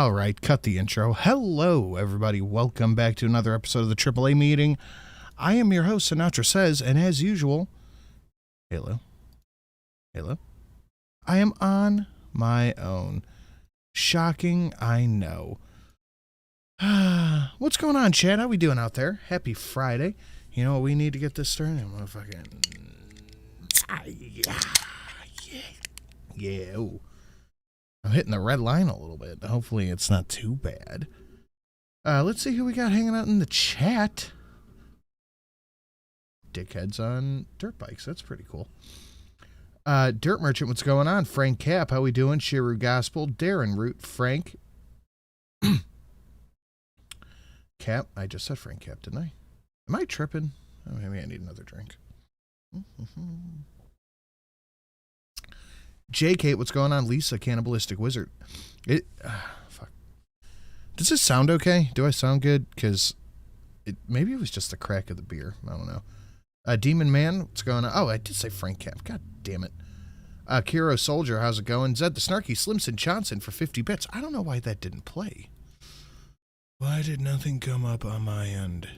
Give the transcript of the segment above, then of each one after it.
All right, cut the intro. Hello, everybody. Welcome back to another episode of the AAA meeting. I am your host, Sinatra Says, and as usual, hello. I am on my own. Shocking, I know. What's going on, Chad? How we doing out there? Happy Friday. You know what we need to get this started? I'm gonna fucking... Yeah. Ooh. I'm hitting the red line a little bit. Hopefully it's not too bad. Let's see who we got hanging out in the chat. Dickheads on dirt bikes. That's pretty cool. Dirt Merchant, what's going on? Frank Cap, how we doing? Shiru Gospel, Darren Root, Frank. Cap, I just said Frank Cap, didn't I? Am I tripping? Oh, maybe I need another drink. J. Kate, what's going on? Lisa, Cannibalistic Wizard. Fuck. Does this sound okay? Do I sound good? Because maybe it was just the crack of the beer. I don't know. Demon Man, what's going on? Oh, I did say Frank Cap. God damn it. Kiro Soldier, how's it going? Zed the Snarky Slimson Johnson for 50 bits. I don't know why that didn't play. Why did nothing come up on my end?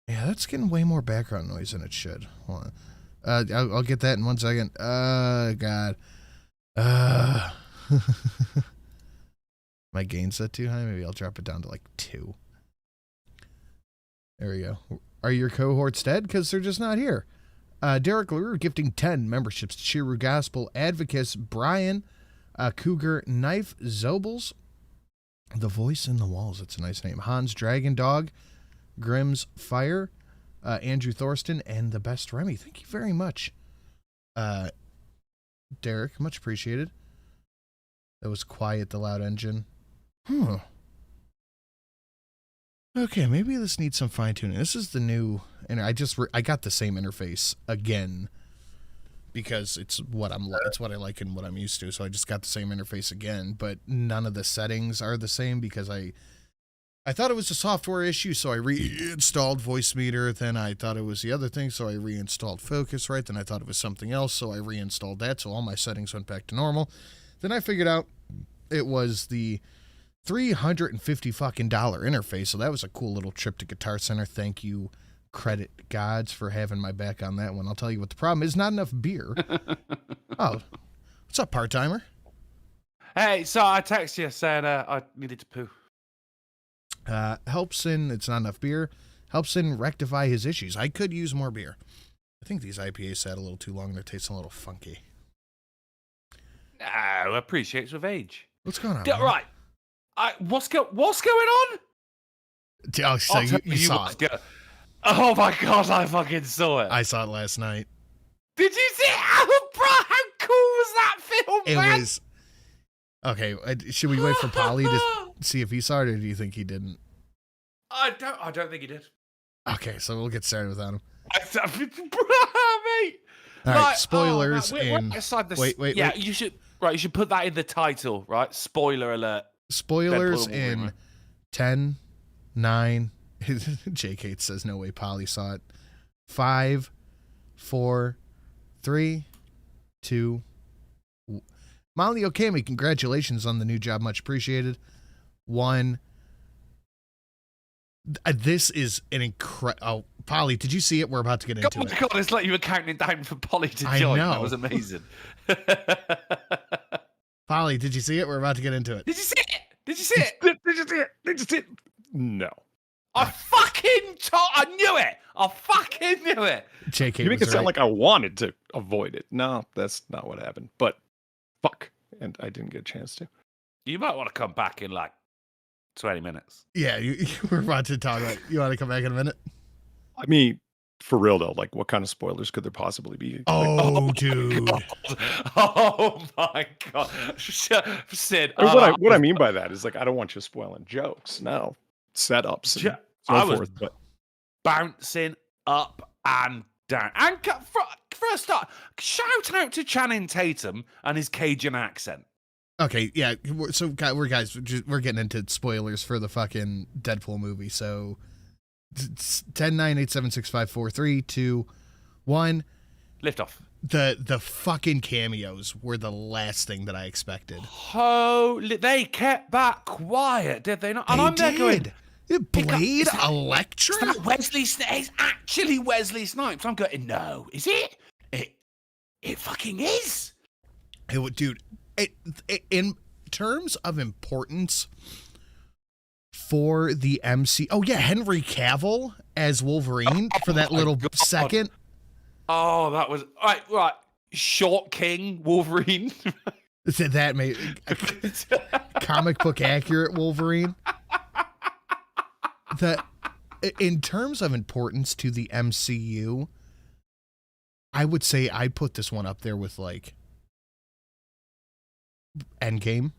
Yeah, that's getting way more background noise than it should. Hold on. I'll get that in 1 second. God. My gain set too high? Maybe I'll drop it down to like 2. There we go. Are your cohorts dead? Because they're just not here. Derek LaRue gifting 10 memberships to Shiru Gospel, Advocates, Brian, Cougar, Knife, Zobels, The Voice in the Walls. That's a nice name. Hans Dragon Dog, Grimm's Fire, Andrew Thorsten, and the best Remy. Thank you very much, Derek. Much appreciated. That was Quiet the Loud Engine. Okay, maybe this needs some fine tuning. This is the new, and I got the same interface again because it's what it's what I like and what I'm used to. So I just got the same interface again, but none of the settings are the same because I thought it was a software issue, so I reinstalled Voice Meter. Then I thought it was the other thing, so I reinstalled Focusrite. Then I thought it was something else, so I reinstalled that. So all my settings went back to normal. Then I figured out it was the $350 fucking interface. So that was a cool little trip to Guitar Center. Thank you, credit gods, for having my back on that one. I'll tell you what the problem is: not enough beer. Oh, what's up, part timer? Hey, so I texted you saying I needed to poo. Helps in, it's not enough beer, helps in rectify his issues. I could use more beer. I think these IPAs sat a little too long. They're tasting a little funky. No, appreciates with age. What's going on? Right. What's going on? Oh, so you saw it. Oh my God, I fucking saw it. I saw it last night. Did you see it? Oh, bro, how cool was that film, man? It was... Okay, should we wait for Polly to see if he saw it, or do you think he didn't? I don't think he did. Okay, so we'll get started without him. Mate. All right, spoilers in... Wait. Yeah, you should put that in the title, right? Spoiler alert. Spoilers in 10, 9... J. Kate says, no way Polly saw it. 5, 4, 3, 2... Molly Okami, congratulations on the new job. Much appreciated. 1. This is an incredible... Oh, Polly, did you see it? We're about to get into it. Oh my God, it's like you were counting down for Polly to join. I know. That was amazing. Polly, did you see it? We're about to get into it. Did you see it? Did you see it? Did you see it? No. I knew it. I fucking knew it. JK, you make it sound like I wanted to avoid it. No, that's not what happened. But fuck, and I didn't get a chance to. You might want to come back in like 20 minutes. Yeah, we're about to talk about. You want to come back in a minute? I mean, for real though, like what kind of spoilers could there possibly be? Oh, dude. Oh my God. Sid. What I mean by that is like I don't want you spoiling jokes. No. Setups and so forth. But bouncing up and down. And for a start, shout out to Channing Tatum and his Cajun accent. Okay, yeah. So we're getting into spoilers for the fucking Deadpool movie. So 10, 9, 8, 7, 6, 5, 4, 3, 2, 1. Lift off. The fucking cameos were the last thing that I expected. Holy, they kept that quiet, did they not? And I'm there going, Blade, Elektra? It's not Wesley Snipes. It's actually Wesley Snipes. I'm going, no, is it? It fucking is. Dude, in terms of importance for the MC, oh yeah, Henry Cavill as Wolverine for that little second. Oh, that was right. Short King Wolverine. That made comic book accurate Wolverine. That, in terms of importance to the MCU, I would say I put this one up there with like Endgame.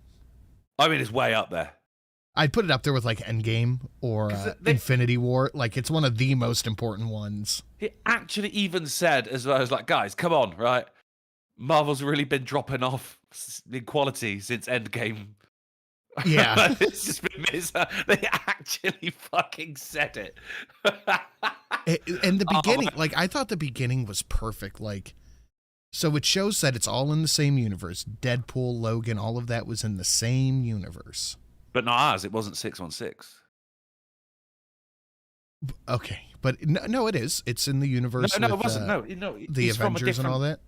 I mean, it's way up there. I'd put it up there with like Endgame or Infinity War. Like, it's one of the most important ones. He actually even said, as well, as like, guys, come on, right? Marvel's really been dropping off in quality since Endgame. Yeah. It's just been they actually fucking said it. And the beginning, like, I thought the beginning was perfect. Like, so it shows that it's all in the same universe. Deadpool, Logan, all of that was in the same universe. But not ours. It wasn't 616. Okay, but no, it is. It's in the universe. No, with, it wasn't. No, the Avengers and all that.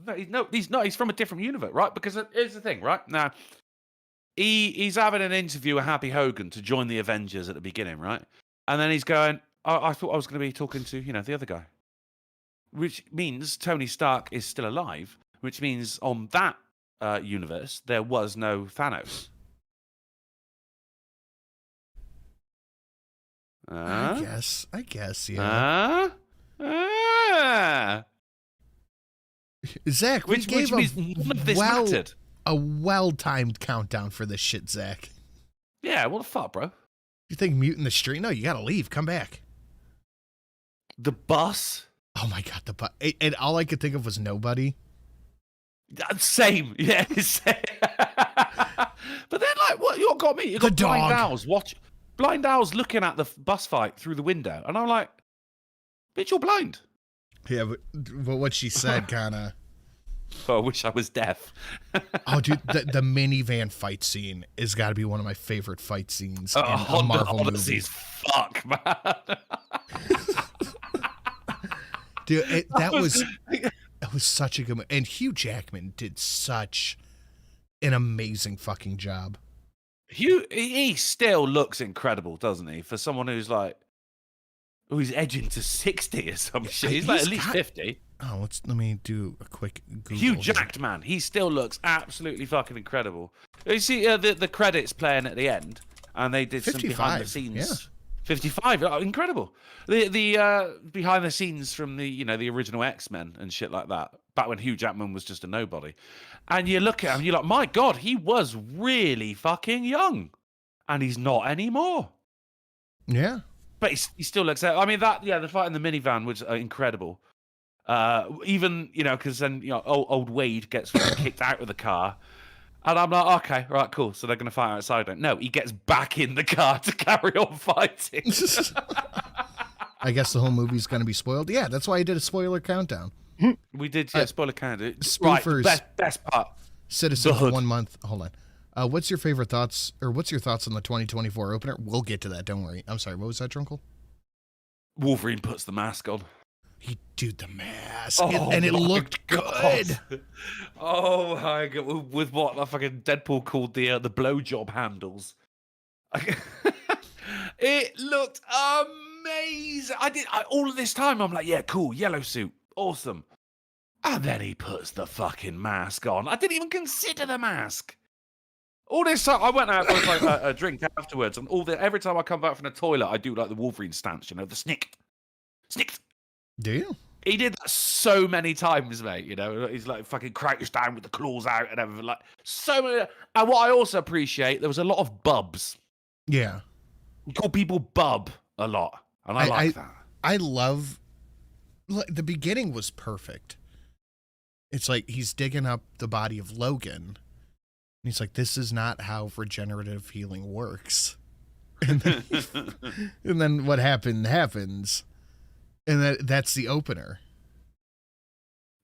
No, he's from a different universe, right? Because here's the thing, right? Now, he's having an interview with Happy Hogan to join the Avengers at the beginning, right? And then he's going, I thought I was going to be talking to, the other guy. Which means Tony Stark is still alive, which means on that universe, there was no Thanos. I guess, yeah. Zach, which means none of this mattered. A well-timed countdown for this shit, Zach. Yeah, what the fuck, bro? You think muting the stream? No, you gotta leave. Come back. The bus? Oh my god, the bus. And all I could think of was nobody. Same, yeah. Same. But then, like, what you got me? You got the blind dog. owls blind owls looking at the bus fight through the window, and I'm like, bitch, you're blind. Yeah, but what she said kind of. Oh, I wish I was deaf. Oh, dude, the minivan fight scene has got to be one of my favorite fight scenes in a Marvel movie. Fuck, man. Dude, that was such a good movie. And Hugh Jackman did such an amazing fucking job. He still looks incredible, doesn't he? For someone who's like, who's edging to 60 or some shit. He's like at least 50. Oh, let me do a quick Google. Hugh jacked, man. He still looks absolutely fucking incredible. You see the credits playing at the end, and they did 55, some behind the scenes. Yeah. 55, incredible. The behind the scenes from the the original X-Men and shit like that. Back when Hugh Jackman was just a nobody, and you look at him, you're like, my god, he was really fucking young, and he's not anymore. Yeah, but he still looks. I mean the fight in the minivan was incredible. Even because then old Wade gets kicked out of the car. And I'm like, okay, right, cool. So they're going to fight outside. No, he gets back in the car to carry on fighting. I guess the whole movie's going to be spoiled. Yeah, that's why I did a spoiler countdown. We did, spoiler countdown. Spoofers. Right, best part. Citizen for 1 month. Hold on. What's your favorite thoughts, or what's your thoughts on the 2024 opener? We'll get to that. Don't worry. I'm sorry. What was that, Drunkle? Wolverine puts the mask on. He did the mask, and it looked good. Oh my god! With what the fucking Deadpool called the blowjob handles. It looked amazing. All of this time I'm like, yeah, cool, yellow suit, awesome. And then he puts the fucking mask on. I didn't even consider the mask. All this time, I went out for like a drink afterwards, and every time I come back from the toilet, I do like the Wolverine stance, the snick. Do you? He did that so many times, mate. He's like fucking crouched down with the claws out and everything. Like so many. And what I also appreciate, there was a lot of bubs. Yeah, you call people bub a lot, and I like that. I love. The beginning was perfect. It's like he's digging up the body of Logan. And he's like, "This is not how regenerative healing works." And then what happens. And that's the opener.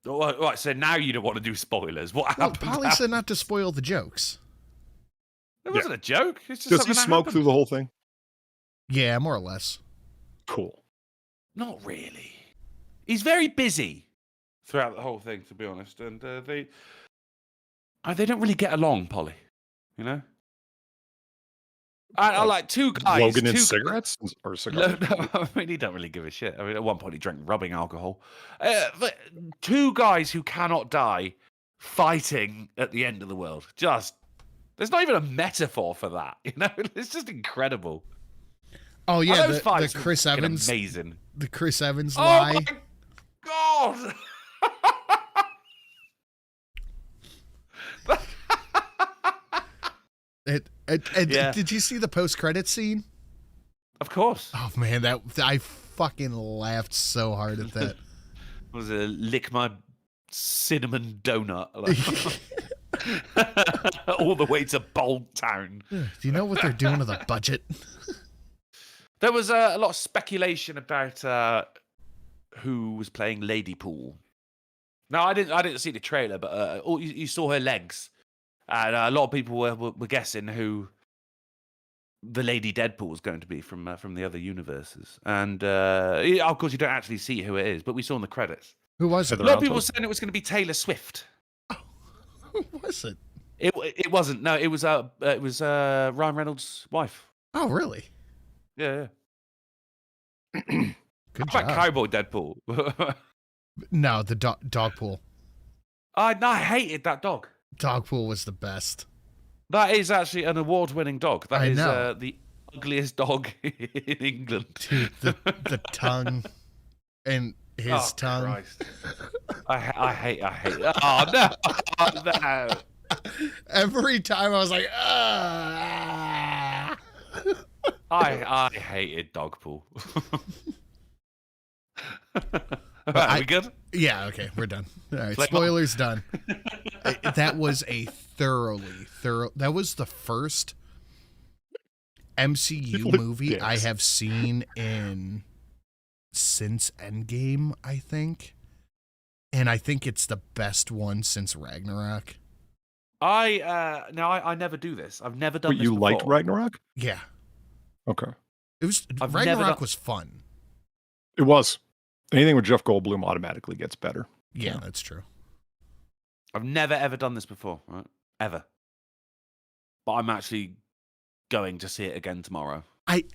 Right, so now you don't want to do spoilers. What Well, happened? Polly said not to spoil the jokes. It wasn't a joke. It's just Does he something that smoke happened. through the whole thing? Yeah, more or less. Cool. Not really. He's very busy throughout the whole thing, to be honest, and they don't really get along, Polly. You know. I like two guys. Logan and cigarettes or cigars? No, I mean, he don't really give a shit. I mean, at one point he drank rubbing alcohol. But two guys who cannot die fighting at the end of the world. Just there's not even a metaphor for that. You know, it's just incredible. Oh yeah, Those the fights Chris were fucking Evans, amazing. the Chris Evans Oh lie. my god! Yeah. Did you see the post-credit scene? Of course. Oh man, that I fucking laughed so hard at that. Was it lick my cinnamon donut all the way to Bold Town? Do you know what they're doing to the budget? There was a lot of speculation about who was playing Lady Pool. No, I didn't see the trailer, but you saw her legs, and a lot of people were guessing who the Lady Deadpool was going to be from the other universes. And of course, you don't actually see who it is, but we saw in the credits. Who was it? A lot of people were saying it was going to be Taylor Swift. Who was it? It wasn't. No, it was Ryan Reynolds' wife. Oh, really? Yeah. Good How about job. Cowboy Deadpool? No, the dog pool. I hated that dog. Dog pool was the best. That is actually an award-winning dog. That I is know. The ugliest dog in England. Dude, the tongue and his tongue. Christ. I hate. Oh no! Oh, no! Every time I was like, ah. I hated Dogpool. Right, we good? Yeah, okay, we're done. All right, Flame spoilers done. That was a thorough. That was the first MCU movie dicks. I have seen since Endgame, I think. And I think it's the best one since Ragnarok. I never do this. I've never done But this you before. liked Ragnarok? Yeah. Okay. It was I've never Ragnarok done- was fun. It was. Anything with Jeff Goldblum automatically gets better. Yeah, that's true. I've never ever done this before, right? Ever. But I'm actually going to see it again tomorrow.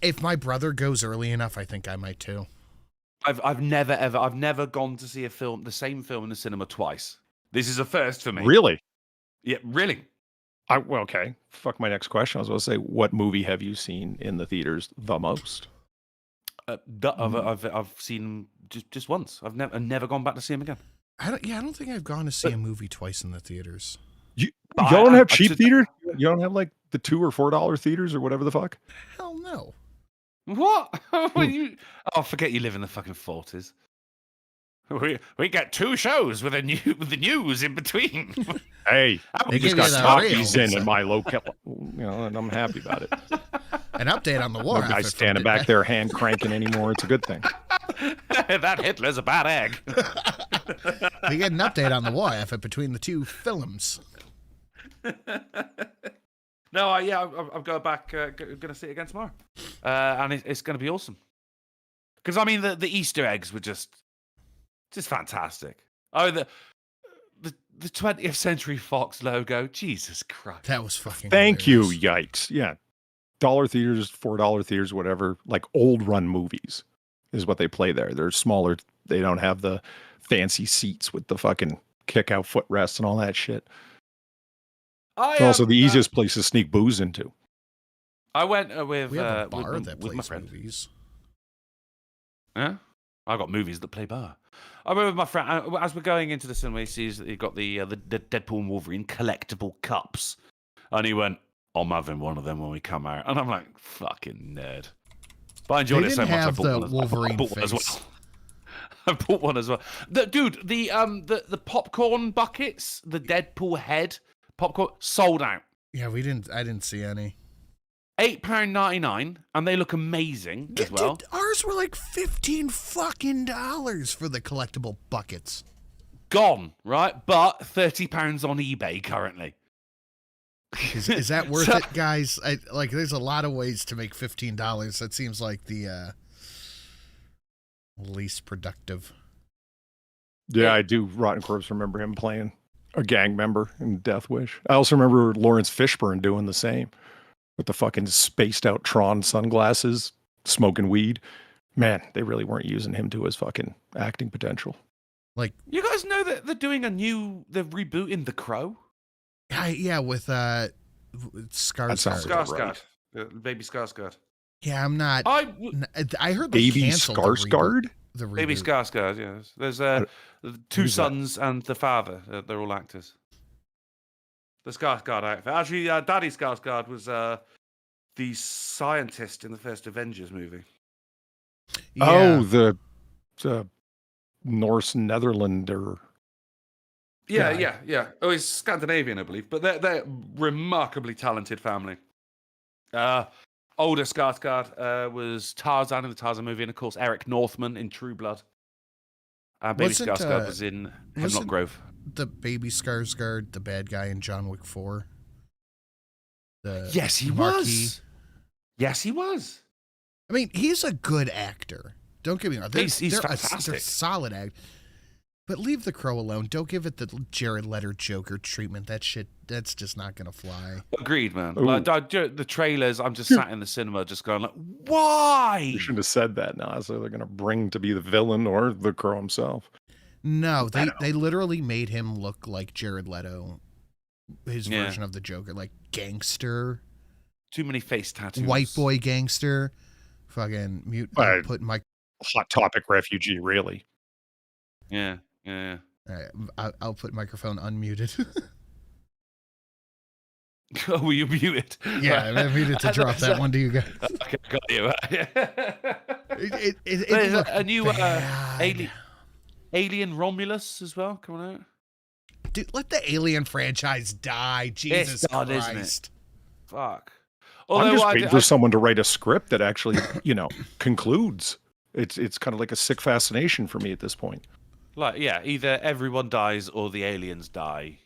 If my brother goes early enough, I think I might too. I've never gone to see the same film in the cinema twice. This is a first for me. Really? Yeah, really. Well, okay. Fuck my next question. I was going to say, what movie have you seen in the theaters the most? I've seen just once. I've never gone back to see him again. I don't think I've gone to see a movie twice in the theaters. You I- don't I- have I cheap just- theater? You don't have like the $2 or $4 theaters or whatever the fuck? Hell no. What? Forget you live in the fucking 40s. We get 2 shows with the news in between. Hey, They you just give got you the talkies reels. in my local, and I'm happy about it. An update on the war. No guy effort standing from back there hand cranking anymore. It's a good thing. That Hitler's a bad egg. We get an update on the war effort between the two films. No, I'm going back. Going to see it again tomorrow, and it's going to be awesome. Because I mean, the Easter eggs were just fantastic. Oh, the 20th Century Fox logo. Jesus Christ! That was fucking. Thank you. hilarious. Yikes. Yeah. $1 theaters, $4 theaters, whatever. Like old run movies is what they play there. They're smaller. They don't have the fancy seats with the fucking kick out footrests and all that shit. It's also the easiest place to sneak booze into. I went with We have a bar with that my plays friend. movies. Yeah, I got movies that play bar. I went with my friend as we're going into the cinema. He sees that he got the Deadpool and Wolverine collectible cups, and he went, "I'm having one of them when we come out." And I'm like, "Fucking nerd!" But I enjoyed They it so didn't much. I have bought the one Wolverine I bought one as face. well. I bought one as well. The popcorn buckets, the Deadpool head popcorn sold out. Yeah, I didn't see any. £8.99, and they look amazing as well. Dude, ours were like $15 fucking for the collectible buckets. gone, right? But £30 on eBay currently. Is that worth it, guys? There's a lot of ways to make $15. That seems like the least productive. Yeah, I do. Rotten Corpse remember him playing a gang member in Death Wish. I also remember Lawrence Fishburne doing the same with the fucking spaced out Tron sunglasses, smoking weed. Man, they really weren't using him to his fucking acting potential. Like, you guys know that they're doing they're rebooting The Crow? Yeah, with Skarsgård. Baby Skarsgård. Yeah, I'm not. I heard they Baby canceled Skarsgård? the reboot. Baby Skarsgård, yes. There's two sons and the father. They're all actors. The Skarsgård actor. Actually, Daddy Skarsgård was the scientist in the first Avengers movie. Yeah. Oh, the Norse Netherlander. Yeah. Oh, he's Scandinavian, I believe, but they're remarkably talented family. Older Skarsgård was Tarzan in the Tarzan movie, and of course Eric Northman in True Blood. Baby Skarsgård was in Hemlock Grove. The Baby Skarsgård, the bad guy in John Wick 4. Yes, he was. Yes, he was. I mean, he's a good actor. Don't get me wrong. He's fantastic. They're solid act. But leave The Crow alone. Don't give it the Jared Leto Joker treatment. That shit, that's just not going to fly. Agreed, man. Like, the trailers, I'm just sat in the cinema just going like, why? You shouldn't have said that now. So they're going to bring to be the villain or the Crow himself. No, they literally made him look like Jared Leto, his version of the Joker, like gangster. Too many face tattoos. White boy gangster. Fucking mute. Put my Hot Topic refugee, really. Yeah. All right, I'll put microphone unmuted. Oh, were you muted? Yeah, I muted to drop that one to you guys. Okay, got you. There's a new Alien Romulus as well coming out. Dude, let the Alien franchise die. Jesus done, Christ. isn't it? Fuck. I'm just waiting for someone to write a script that actually, concludes. It's kind of like a sick fascination for me at this point. Like, yeah, either everyone dies or the aliens die.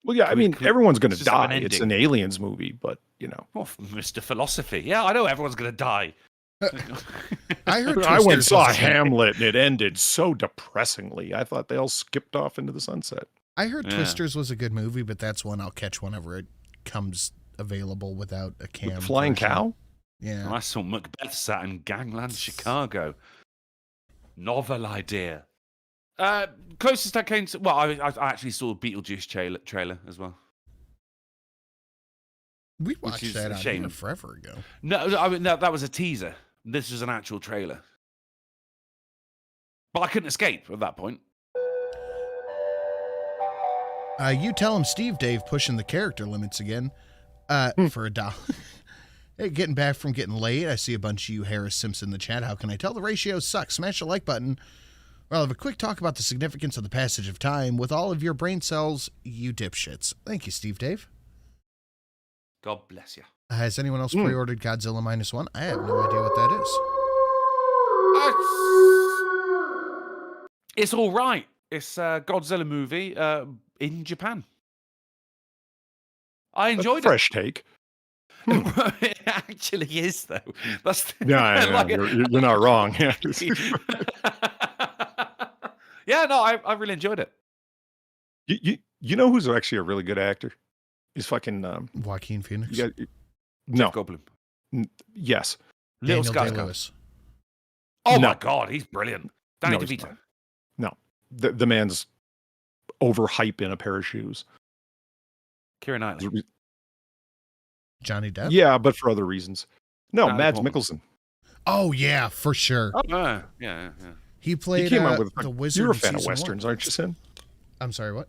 Well, yeah, I mean, everyone's going to die. It's an aliens movie, but, Oh, Mr. Philosophy. Yeah, I know everyone's going to die. I went and saw Hamlet and it ended so depressingly. I thought they all skipped off into the sunset. I heard Twisters was a good movie, but that's one I'll catch whenever it comes available without a cam. Flying Cow? Yeah. I saw Macbeth sat in Gangland, Chicago. Novel idea. Closest I came to... Well, I actually saw Beetlejuice trailer as well. We watched that on here forever ago. No, I mean, no, that was a teaser. This was an actual trailer. But I couldn't escape at that point. You tell him Steve Dave pushing the character limits again for $1. Hey, getting back from getting late. I see a bunch of you Harris Simpson in the chat. How can I tell? The ratio sucks. Smash the like button. Well, I'll have a quick talk about the significance of the passage of time with all of your brain cells, you dipshits. Thank you, Steve Dave. God bless you. Has anyone else pre-ordered Godzilla -1? I have no idea what that is. It's all right. It's a Godzilla movie in Japan. I enjoyed it. Fresh take. It actually is, though. That's you're not wrong. Yeah. Yeah, no, I really enjoyed it. You know who's actually a really good actor? He's fucking Joaquin Phoenix. No. Jeff Goldblum. Yes. Little Daniel Day-Lewis. Oh my God, he's brilliant. Danny DeVito. No, the man's overhype in a pair of shoes. Keira Knightley. Johnny Depp. Yeah, but for other reasons. No, Natalie Mads Portman. Mikkelsen. Oh yeah, for sure. Oh yeah. He played He came out with the wizard. You're a fan of season westerns, 1. aren't you, Sin? I'm sorry, what?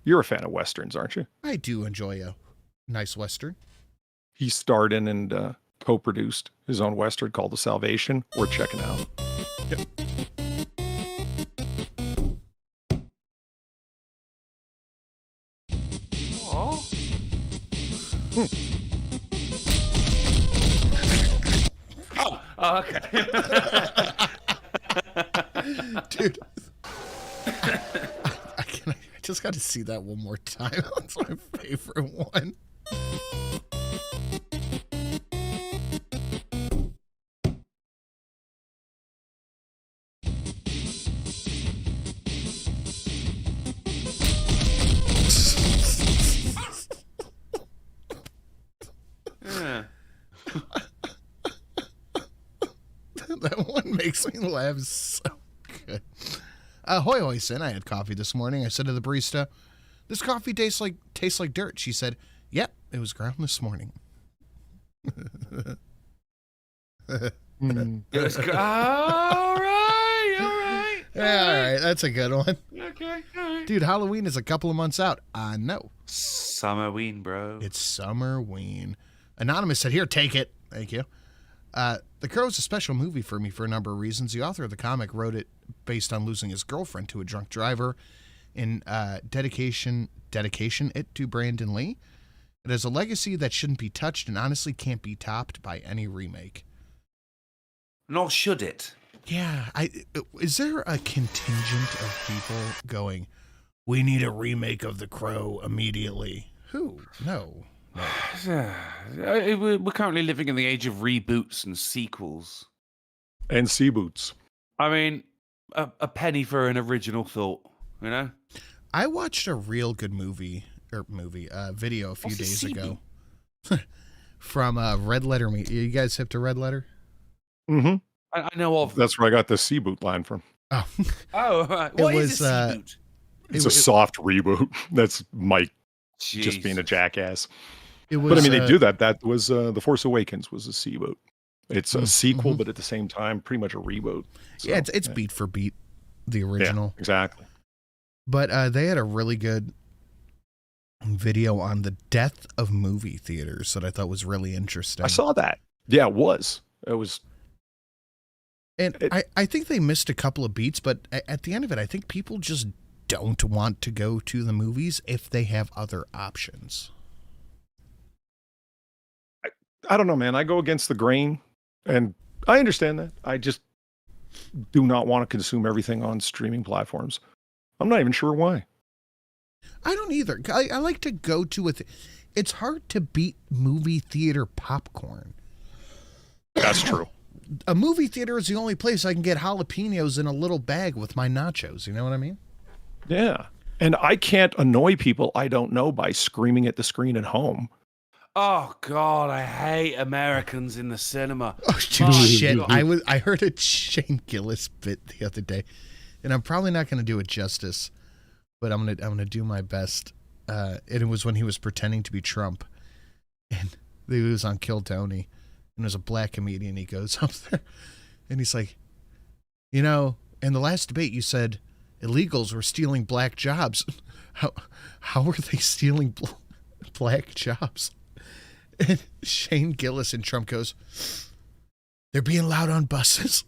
You're a fan of westerns, aren't you? I do enjoy a nice western. He starred in and co-produced his own western called The Salvation. We're checking out. Yep. Oh. Oh, okay. Dude. I just got to see that one more time. That's my favorite one. Yeah. That one makes me laugh so good. Hoy Hoyson, I had coffee this morning. I said to the barista, "This coffee tastes like dirt." She said, "Yep, it was ground this morning." All right. Yeah, all right, that's a good one. Okay, all right. Dude, Halloween is a couple of months out. I know. Summerween, bro. It's Summerween. Anonymous said, "Here, take it." Thank you. The Crow is a special movie for me for a number of reasons. The author of the comic wrote it based on losing his girlfriend to a drunk driver in dedication it to Brandon Lee. It has a legacy that shouldn't be touched and honestly can't be topped by any remake. Nor should it. Yeah, is there a contingent of people going, "We need a remake of The Crow immediately"? Who? No. We're currently living in the age of reboots and sequels. And sea boots. I mean, a penny for an original thought, you know? I watched a real good video a few days ago from Red Letter Media. You guys hip to Red Letter? Mm-hmm. I know of. That's where I got the sea boot line from. Oh. Oh, right. What is a seaboot? It's a soft reboot. That's Mike Jeez. just being a jackass. It was, but I mean, they do that. That was The Force Awakens was a sea boot. It's a sequel, but at the same time, pretty much a reboot. So, yeah, it's beat for beat, the original. Yeah, exactly. But they had a really good video on the death of movie theaters that I thought was really interesting. I saw that. Yeah, it was. And I think they missed a couple of beats, but at the end of it, I think people just don't want to go to the movies if they have other options. I don't know, man. I go against the grain, and I understand that. I just do not want to consume everything on streaming platforms. I'm not even sure why. I don't either. I like to go to it. It's hard to beat movie theater popcorn. That's true. A movie theater is the only place I can get jalapenos in a little bag with my nachos. You know what I mean? Yeah. And I can't annoy people I don't know by screaming at the screen at home. Oh God, I hate Americans in the cinema. Oh shit! I heard a Shane Gillis bit the other day, and I'm probably not going to do it justice, but I'm gonna do my best. And it was when he was pretending to be Trump, and he was on Kill Tony, and there's a black comedian. He goes up there, and he's like, "You know, in the last debate, you said illegals were stealing black jobs. How were they stealing black jobs?" And Shane Gillis and Trump goes, "They're being loud on buses.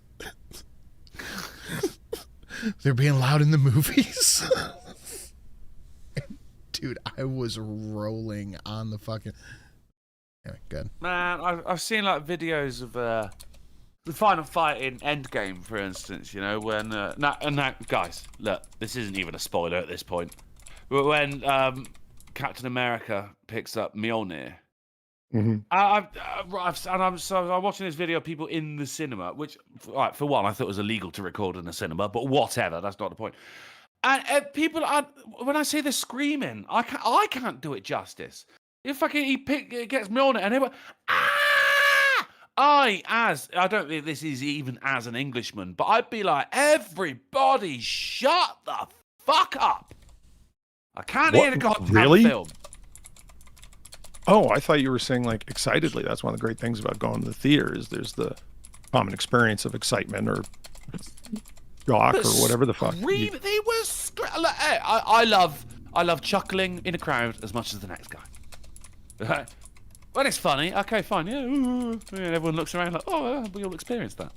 They're being loud in the movies." Dude, I was rolling on the fucking... Anyway, good. Man, I've seen like videos of the final fight in Endgame, for instance, you know, when... guys, look, this isn't even a spoiler at this point. But when Captain America picks up Mjolnir, Mm-hmm. I'm watching this video of people in the cinema, which, right, for one, I thought it was illegal to record in the cinema, but whatever, that's not the point. And people, when I say they're screaming, I can't do it justice. If he gets Mjolnir and everyone, ah! I don't think this is even as an Englishman, but I'd be like, everybody shut the fuck up. I can't hear the goddamn film. Oh, I thought you were saying like excitedly. That's one of the great things about going to the theater is there's the common experience of excitement or shock or whatever the fuck. They were. I love chuckling in a crowd as much as the next guy. When it's funny, okay, fine, yeah. And everyone looks around like, oh, we all experienced that.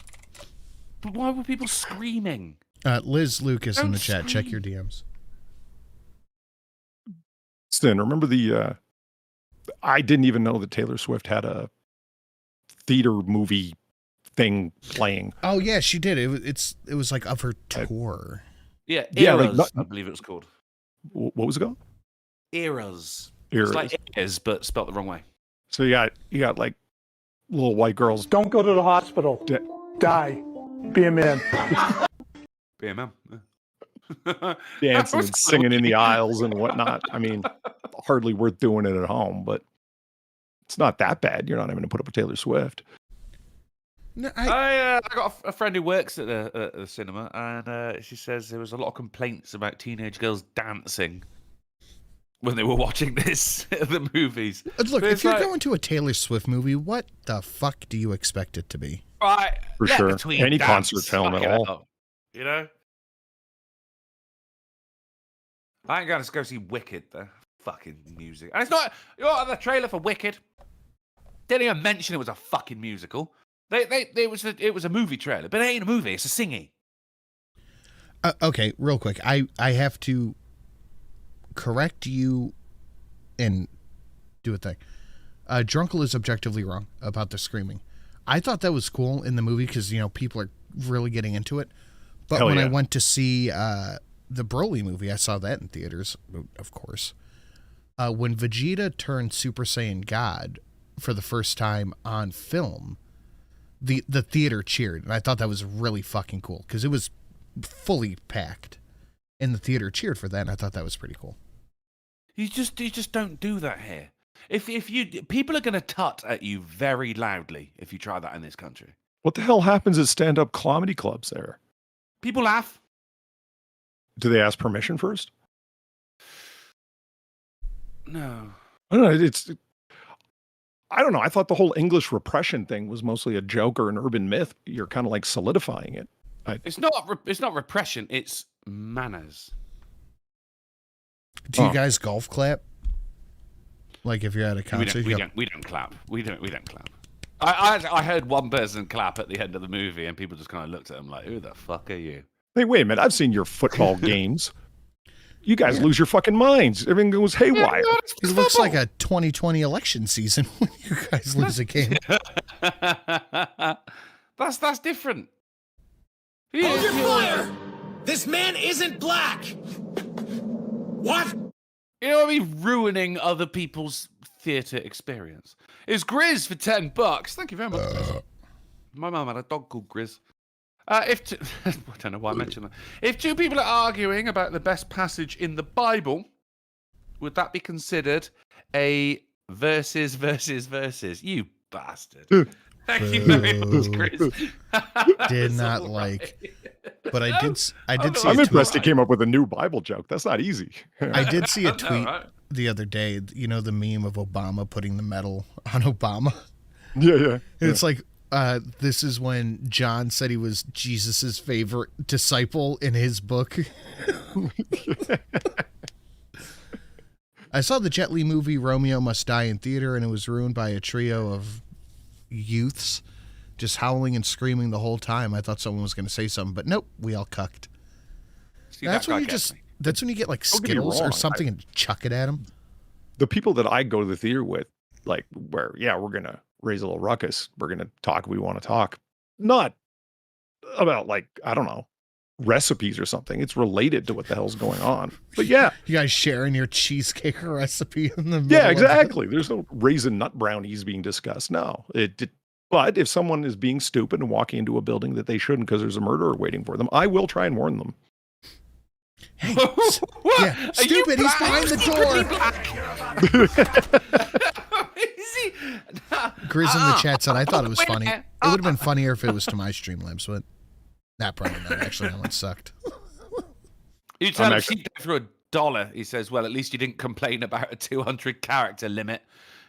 But why were people screaming? Liz Lucas in the chat. Check your DMs. Stin, remember the? I didn't even know that Taylor Swift had a theater movie thing playing. Oh yeah, she did. It was like of her tour. Yeah, Yeah, like, Eras, I believe it was called. what was it called? Eras. Eras. It's like ears, but spelt the wrong way. So you got like little white girls. Don't go to the hospital. Die. Be a man. Be a man. Dancing and singing in the aisles and whatnot. I mean, hardly worth doing it at home, but it's not that bad. You're not having to put up with Taylor Swift. No, I got a friend who works at the cinema, and she says there was a lot of complaints about teenage girls dancing when they were watching the movies. Look, if you're going to a Taylor Swift movie, what the fuck do you expect it to be? Right, For sure. Any concert film at all. You know? I ain't going to go see Wicked, the fucking music. And it's not, the trailer for Wicked didn't even mention it was a fucking musical. It was a movie trailer, but it ain't a movie, it's a singy. Okay, real quick. I have to correct you and do a thing. Drunkle is objectively wrong about the screaming. I thought that was cool in the movie because, people are really getting into it. But when I went to see the Broly movie, I saw that in theaters, of course. When Vegeta turned Super Saiyan God for the first time on film, the theater cheered, and I thought that was really fucking cool because it was fully packed, and the theater cheered for that, and I thought that was pretty cool. You just don't do that here. If people are going to tut at you very loudly if you try that in this country. What the hell happens at stand-up comedy clubs there? People laugh. Do they ask permission first? No. I don't know. I don't know. I thought the whole English repression thing was mostly a joke or an urban myth. You're kind of like solidifying it. It's not repression. It's manners. Do you guys golf clap? Like if you're at a concert, we don't clap. We don't clap. I heard one person clap at the end of the movie, and people just kind of looked at him like, "Who the fuck are you?" Hey, wait a minute. I've seen your football games. You guys lose your fucking minds. Everything goes haywire. It looks like a 2020 election season when you guys lose a game. That's different. Hold your fire! This man isn't black! What? You know what I mean? Ruining other people's theatre experience. It's Grizz for $10. Thank you very much. My mum had a dog called Grizz. I don't know why I mentioned that. If two people are arguing about the best passage in the Bible, would that be considered a versus? You bastard. Thank you very much, Chris. Did not like, but I did see I'm impressed he came up with a new Bible joke. That's not easy. I did see a tweet the other day, the meme of Obama putting the medal on Obama. Yeah. It's like, this is when John said he was Jesus's favorite disciple in his book. I saw the Jet Li movie Romeo Must Die in theater, and it was ruined by a trio of youths just howling and screaming the whole time. I thought someone was going to say something, but nope, we all cucked. That's when you get like Skittles or something and chuck it at them. The people that I go to the theater with, like where, we're going to raise a little ruckus. We're going to talk if we want to talk. Not about like, I don't know, recipes or something. It's related to what the hell's going on. But yeah. You guys sharing your cheesecake recipe in the middle. Yeah, exactly. There's no raisin nut brownies being discussed. No. But if someone is being stupid and walking into a building that they shouldn't because there's a murderer waiting for them, I will try and warn them. Hey, yeah, stupid, he's behind the door. Grizz in the chat said, I thought it was funny. It would have been funnier if it was to my Streamlabs, but probably not. Actually, that one sucked. You tell him she threw $1. He says, well, at least you didn't complain about a 200 character limit.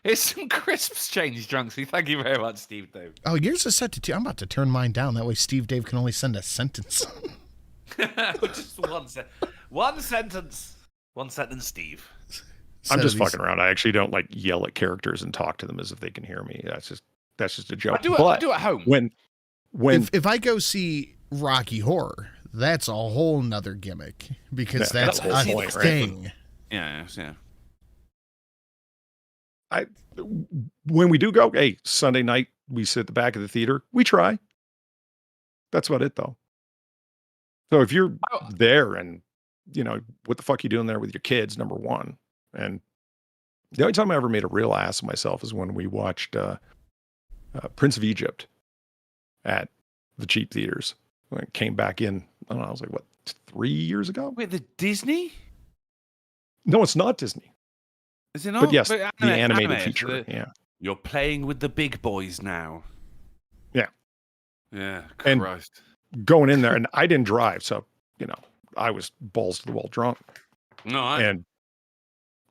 Here's some crisps change, Drunksy. Thank you very much, Steve Dave. Oh, yours is set to 2. I'm about to turn mine down. That way Steve Dave can only send a sentence. Just one sentence. One sentence, Steve. I'm just fucking around. I actually don't like yell at characters and talk to them as if they can hear me. That's just a joke. I do at home. When if I go see Rocky Horror, that's a whole nother gimmick because that's a point, thing. Right? Yeah. When we do go, hey, Sunday night, we sit at the back of the theater. We try. That's about it, though. So if you're there and, what the fuck you doing there with your kids, number one. And the only time I ever made a real ass of myself is when we watched Prince of Egypt at the cheap theaters. When it came back in, I don't know, I was like, what, 3 years ago? Wait, the Disney? No, it's not Disney. Is it not? But yes, the animated feature. So yeah. You're playing with the big boys now. Yeah. Yeah, And Christ. going in there, and I didn't drive, so, I was balls to the wall drunk. No, And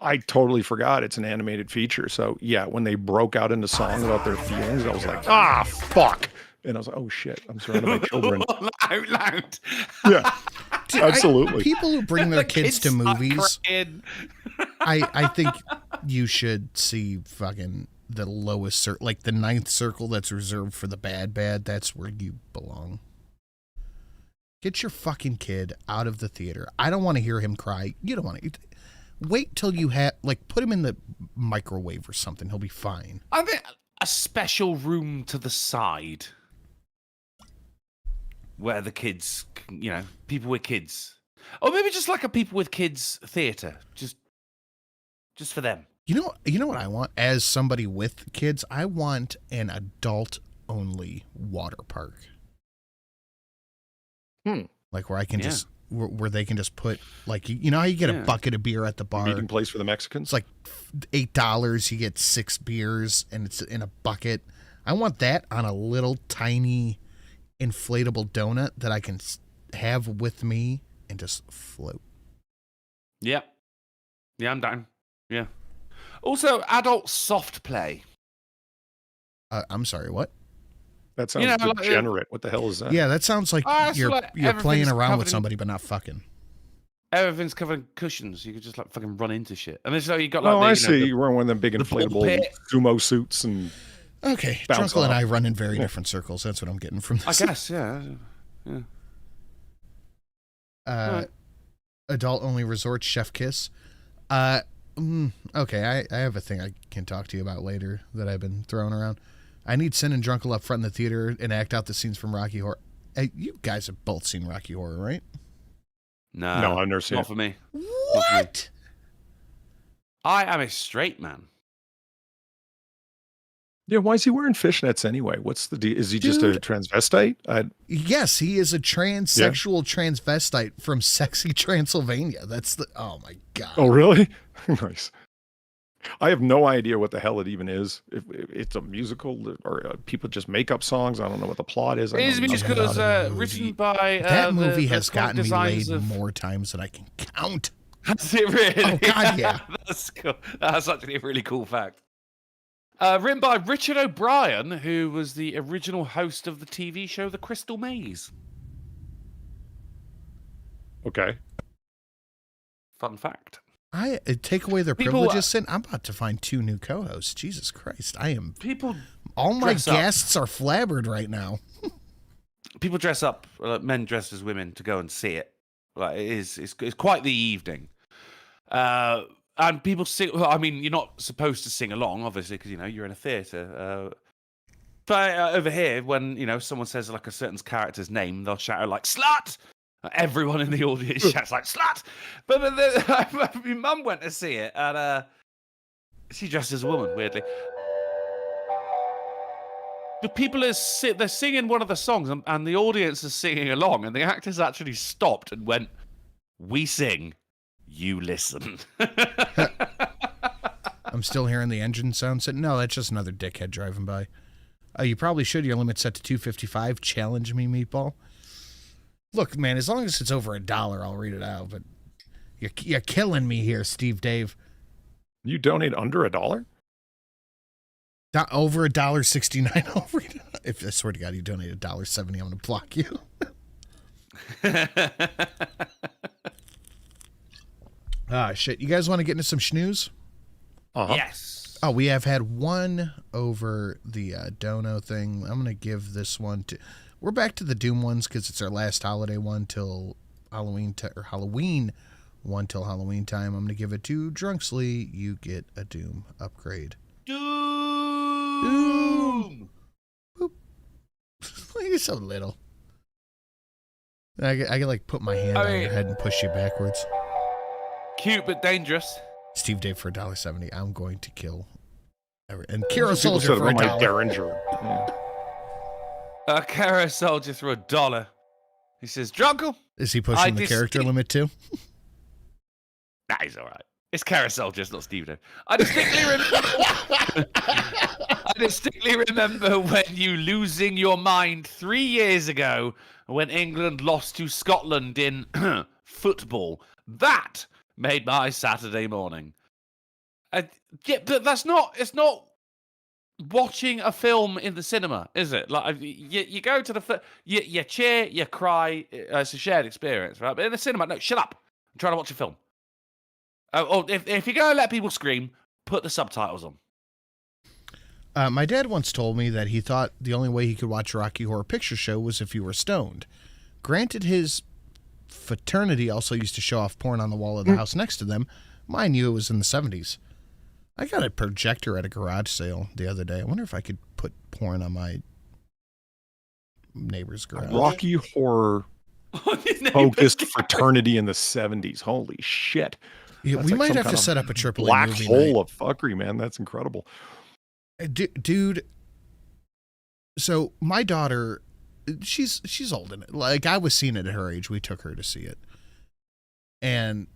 I totally forgot it's an animated feature. So yeah, when they broke out into song about their feelings, I was like, fuck. And I was like, oh shit, I'm surrounded by children. Out loud. Yeah, absolutely. People who bring their kids to start movies, crying. I think you should see fucking the lowest circle, like the ninth circle that's reserved for the bad. That's where you belong. Get your fucking kid out of the theater. I don't want to hear him cry. You don't want to. Wait till you have, put him in the microwave or something. He'll be fine. I think a special room to the side where the kids, people with kids, or maybe just like a people with kids theater, just for them. You know what I want as somebody with kids? I want an adult-only water park. Like where I can just where they can just put how you get a bucket of beer at the bar. Meeting place for the Mexicans. It's like $8. You get 6 beers and it's in a bucket. I want that on a little tiny inflatable donut that I can have with me and just float. Yeah, I'm down. Yeah. Also, adult soft play. I'm sorry, what? That sounds degenerate. What the hell is that? Yeah, that sounds like you're playing around with somebody but not fucking. Everything's covered in cushions. You could just fucking run into shit. And then you got I see. You're wearing one of them big inflatable sumo suits and. Okay, Drunkle and I run in very different circles. That's what I'm getting from this. I guess, yeah. Adult only resort chef kiss. Okay, I have a thing I can talk to you about later that I've been throwing around. I need Sin and Drunkle up front in the theater and act out the scenes from Rocky Horror. Hey, you guys have both seen Rocky Horror, right? No, I've never seen it. Not for me. What? I am a straight man. Yeah, why is he wearing fishnets anyway? What's the deal? Is he just a transvestite? Yes, he is a transsexual transvestite from sexy Transylvania. That's oh my God. Oh, really? Nice. I have no idea what the hell it even is. If it's a musical or people just make up songs. I don't know what the plot is. It is a musical. It's written by that movie has gotten me laid more times than I can count. That's it, really? Oh God, yeah. That's cool. That's actually a really cool fact. Written by Richard O'Brien, who was the original host of the TV show The Crystal Maze. Okay. Fun fact. I take away their privileges, and I'm about to find 2 new co-hosts. Jesus Christ, all my guests are flabbered right now. People dress up, men dressed as women, to go and see it. It's quite the evening. And people sing. Well, I mean, you're not supposed to sing along, obviously, because you're in a theatre. But over here, when someone says a certain character's name, they'll shout out "slut." Everyone in the audience shouts "slut." But my mum went to see it, and she dressed as a woman. Weirdly, the people they're singing one of the songs, and the audience is singing along, and the actors actually stopped and went, "We sing, you listen." I'm still hearing the engine sound. No, that's just another dickhead driving by. You probably should. Your limit's set to 255. Challenge me, meatball. Look, man, as long as it's over $1, I'll read it out. But you're killing me here, Steve Dave. You donate under $1? Over $1.69. I'll read it. If I swear to God, you donate $1.70, I'm going to block you. Shit. You guys want to get into some schnews? Yes. Oh, we have had one over the Dono thing. I'm going to give this one to... We're back to the Doom ones because it's our last holiday one till Halloween, or Halloween one till Halloween time. I'm going to give it to Drunksley. You get a Doom upgrade. Doom! Boop. You're so little. I can like put my hand on your head and push you backwards. Cute but dangerous. Steve Dave for $1.70. I'm going to kill. And Kira People Soldier said for about my $1. Derringer. Yeah. A Kara Soldier for $1. He says, Drunkle. Is he pushing the character limit too? Nah, he's all right. It's Kara Soldier, it's not Steve Dave. I distinctly remember when you losing your mind 3 years ago when England lost to Scotland in football. That made my Saturday morning. Yeah, but it's not watching a film in the cinema, is it? Like you go to the you cheer, you cry. It's a shared experience, right? But in the cinema, no, shut up. I'm trying to watch a film. Or if you're going to let people scream, put the subtitles on. My dad once told me that he thought the only way he could watch Rocky Horror Picture Show was if you were stoned. Granted, his fraternity also used to show off porn on the wall of the house next to them. Mind you, it was in the 70s. I got a projector at a garage sale the other day. I wonder if I could put porn on my neighbor's garage. Rocky Horror focused fraternity in the 70s. Holy shit. Yeah, we might have to set up a AAA black movie hole night. of fuckery, man. That's incredible. Dude, so my daughter, she's old in it. Like, I was seeing it at her age. We took her to see it. And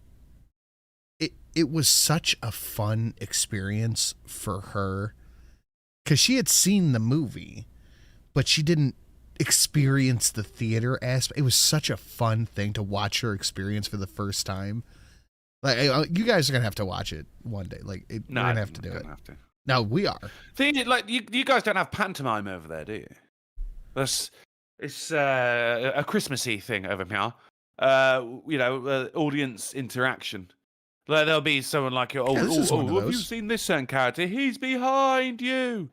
it was such a fun experience for her because she had seen the movie, but she didn't experience the theater aspect. It was such a fun thing to watch her experience for the first time. Like, you guys are gonna have to watch it one day. Like, we're gonna have to do it. No, we are. Thing, like you guys don't have pantomime over there, do you? It's a Christmassy thing over here. Audience interaction. Like, there'll be someone like, have you seen this certain character? He's behind you.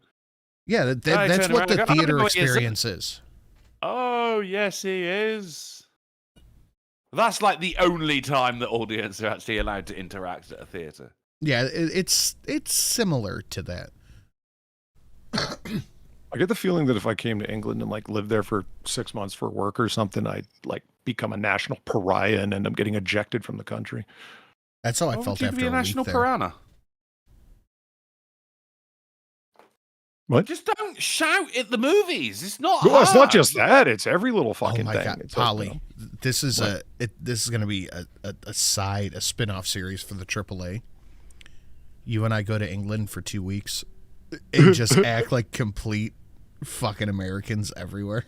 Yeah, that's what the theater experience is. Oh, yes, he is. That's like the only time the audience are actually allowed to interact at a theater. Yeah, it's similar to that. I get the feeling that if I came to England and like lived there for 6 months for work or something, I'd like become a national pariah and end up getting ejected from the country. That's how I felt after a national week there. piranha. What? Just don't shout at the movies. It's not. Well, it's not hard. just that. It's every little fucking Oh my thing. God, It's Polly, like, this is going to be a spin-off series for the AAA. You and I go to England for 2 weeks and just act like complete fucking Americans everywhere.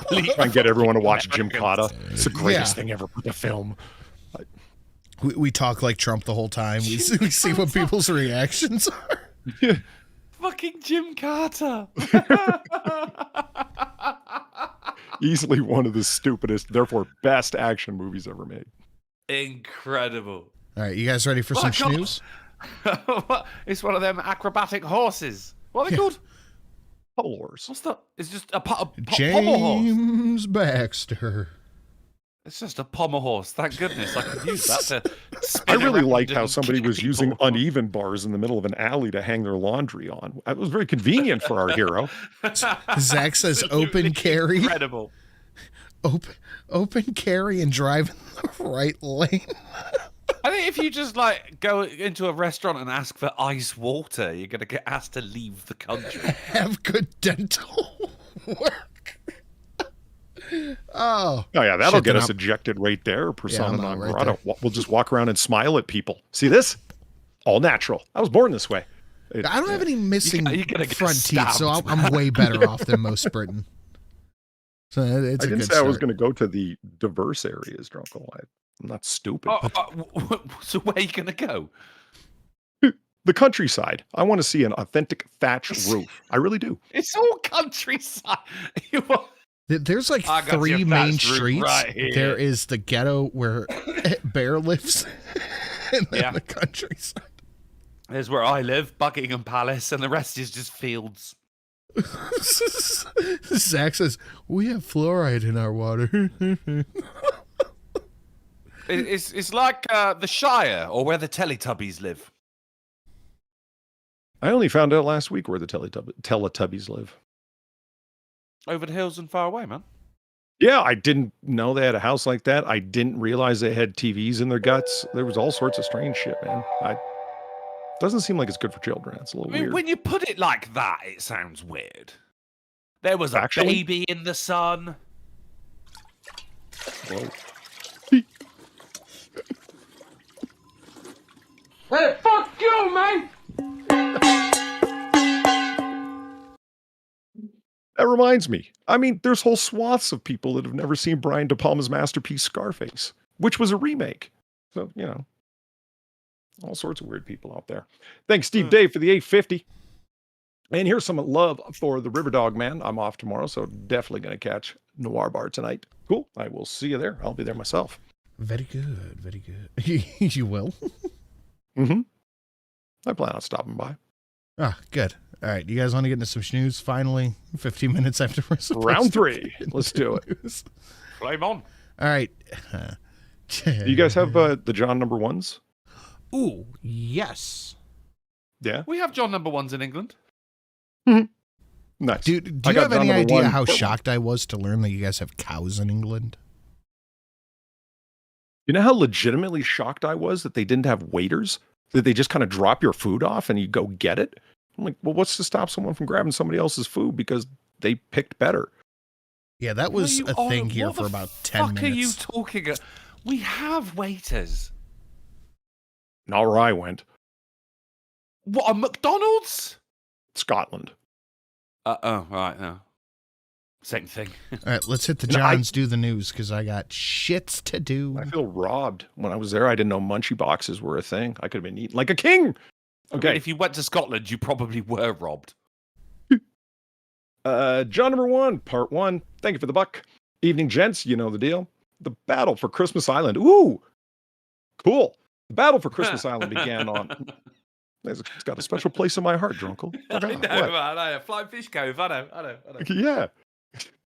Try and get everyone to watch Jim Cotta. It's the greatest thing ever for the film. We talk like Trump the whole time. We see what people's reactions are. Fucking Jim Carter. Easily one of the stupidest, therefore best action movies ever made. Incredible. All right, you guys ready for some snooze? It's one of them acrobatic horses. What are they called? Pommel horse. What's that? It's just a pommel horse. James Baxter. It's just a pommel horse. Thank goodness I could use that to I spin really around liked how and somebody kick was people. using uneven bars in the middle of an alley to hang their laundry on. That was very convenient for our hero. Zach says open carry. Incredible. Open carry and drive in the right lane. I think if you just like go into a restaurant and ask for ice water, you're gonna get asked to leave the country. Have good dental work. Oh yeah, that'll shit, get then us ejected right there. Persona Yeah, non right grata. there. We'll just walk around and smile at people. See this? All natural. I was born this way. I don't have any missing you're gonna get front teeth, so stabbed. I'm way better off than most Britain. So it's I a didn't good say I was start. going to go to the diverse areas, Drunkle. I'm not stupid. So where are you gonna go? The countryside. I want to see an authentic thatch roof. I really do. It's all countryside. There's like I got 3 your main thatched roof streets. right here. There is the ghetto where Bear lives, and then the countryside. Here's where I live, Buckingham Palace, and the rest is just fields. Zach says, we have fluoride in our water. It's like the Shire, or where the Teletubbies live. I only found out last week where the Teletubbies live. Over the hills and far away, man. Yeah, I didn't know they had a house like that. I didn't realize they had TVs in their guts. There was all sorts of strange shit, man. Doesn't seem like it's good for children. It's a little weird. When you put it like that, it sounds weird. There was a Actually? baby in the sun. Whoa. Hey, fuck you, man! That reminds me. I mean, there's whole swaths of people that have never seen Brian De Palma's masterpiece Scarface, which was a remake. So, you know, all sorts of weird people out there. Thanks, Steve Dave, for the 850. And here's some love for the River Dog Man. I'm off tomorrow, so definitely going to catch Noir Bar tonight. Cool. I will see you there. I'll be there myself. Very good. Very good. You will? Mm-hmm. I plan on stopping by. Ah, good. All right. You guys want to get into some snooze finally? 15 minutes after we're supposed Round to 3. Let's do it. Flame on. All right. Do you guys have the John number ones? Ooh, yes. Yeah. We have John number ones in England. Nice. Dude, do I you got have John any number idea one. how shocked I was to learn that you guys have cows in England? You know how legitimately shocked I was that they didn't have waiters? That they just kind of drop your food off and you go get it? I'm like, well, what's to stop someone from grabbing somebody else's food because they picked better? Yeah, that was a thing here for about 10 minutes. What are you talking about? We have waiters. Not where I went. What, a McDonald's? Scotland. Oh, right, no. Same thing. All right, let's hit the You know, I- Johns, do the news, because I got shits to do. I feel robbed. When I was there, I didn't know munchie boxes were a thing. I could have been eating like a king. Okay. I mean, if you went to Scotland, you probably were robbed. John number 1, part 1. Thank you for the buck. Evening, gents. You know the deal. The battle for Christmas Island. Ooh, cool. The battle for Christmas Island began on. It's got a special place in my heart, Drunkle. I know, What? man, I know. Flying Fish Cove, I know. Yeah,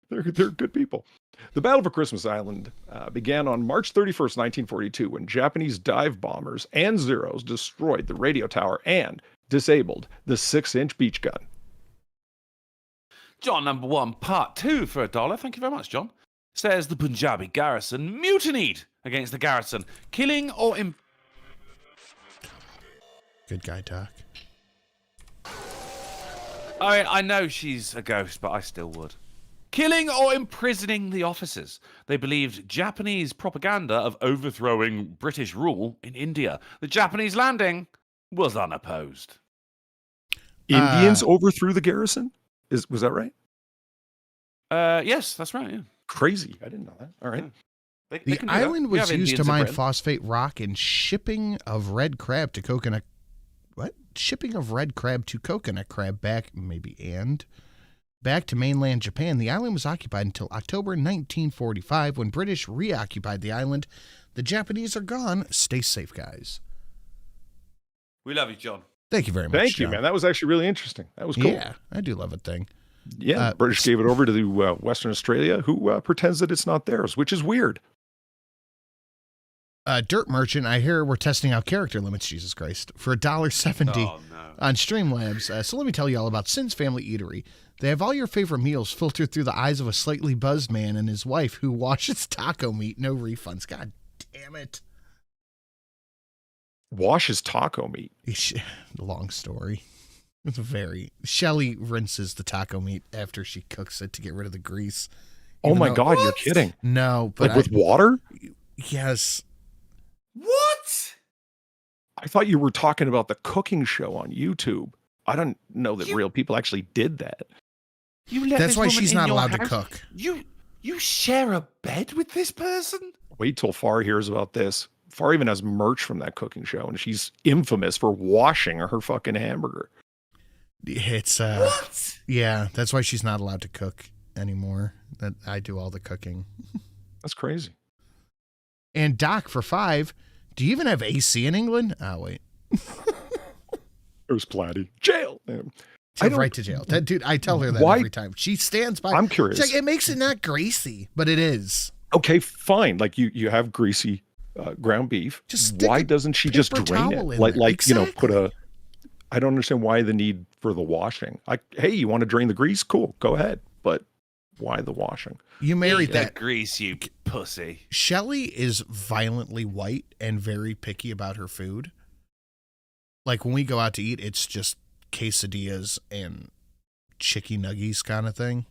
they're good people. The battle for Christmas Island began on March 31st, 1942, when Japanese dive bombers and Zeros destroyed the radio tower and disabled the 6-inch beach gun. John number 1, part 2 for $1. Thank you very much, John. Says the Punjabi garrison mutinied against the garrison, killing or Good guy, Doc. I know she's a ghost, but I still would. Killing or imprisoning the officers. They believed Japanese propaganda of overthrowing British rule in India. The Japanese landing was unopposed. Indians overthrew the garrison? Was that right? Yes, that's right, yeah. Crazy. I didn't know that. All right. They The can do that. island We was have used to Indians in mine Britain. phosphate rock and shipping of red crab to coconut. What? Shipping of red crab to coconut crab back to mainland Japan. The island was occupied until October 1945 when British reoccupied the island. The Japanese are gone. Stay safe, guys. We love you, John. Thank you very much. Thank you, John. man. That was actually really interesting. That was cool. Yeah, I do love a thing. Yeah, the British gave it over to the Western Australia, who pretends that it's not theirs, which is weird. Dirt Merchant, I hear we're testing out character limits, Jesus Christ, for $1.70 Oh, no. on Streamlabs. So let me tell you all about Sin's Family Eatery. They have all your favorite meals filtered through the eyes of a slightly buzzed man and his wife who washes taco meat. No refunds. God damn it. Washes taco meat. Long story. It's Shelly rinses the taco meat after she cooks it to get rid of the grease. Oh Even my though- God, you're What? kidding. No, but Like with water? yes. What? I thought you were talking about the cooking show on YouTube. I don't know that real people actually did that. You let That's this why woman she's in not your allowed to house? cook. You share a bed with this person? Wait till Far hears about this. Far even has merch from that cooking show, and she's infamous for washing her fucking hamburger. It's What? yeah, that's why she's not allowed to cook anymore. That I do all the cooking. That's crazy. And Doc for $5. Do you even have AC in England? Oh wait. There's Platty. Jail. Sent right to jail. That dude, I tell her that Why- every time. She stands by. I'm curious. She's like, it makes it not greasy, but it is. Okay, fine. Like you have greasy ground beef. Just stick Why a doesn't she just paper drain towel it? in Like there. like you know, put Exactly. a. I don't understand why the need for the washing. Like, hey, you want to drain the grease? Cool, go ahead. But Why the washing? You married Eat that. grease, you pussy. Shelly is violently white and very picky about her food. Like when we go out to eat, it's just quesadillas and chicky nuggies kind of thing.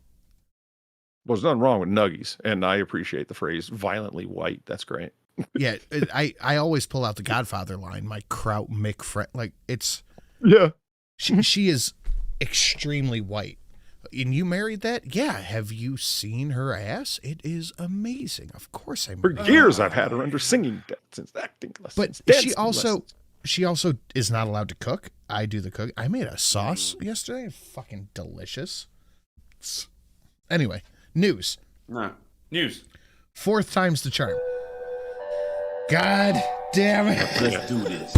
Well, there's nothing wrong with nuggies, and I appreciate the phrase "violently white." That's great. Yeah, I always pull out the Godfather line. My Kraut McFriend, like it's Yeah. she is extremely white. And you married that? Yeah. Have you seen her ass? It is amazing. Of course I For married. years, I've had her under singing lessons, acting lessons, But dancing lessons. she also is not allowed to cook. I do the cook. I made a sauce yesterday. Fucking delicious. Anyway, news. No. News. 4th time's the charm. God damn it. Let's do this.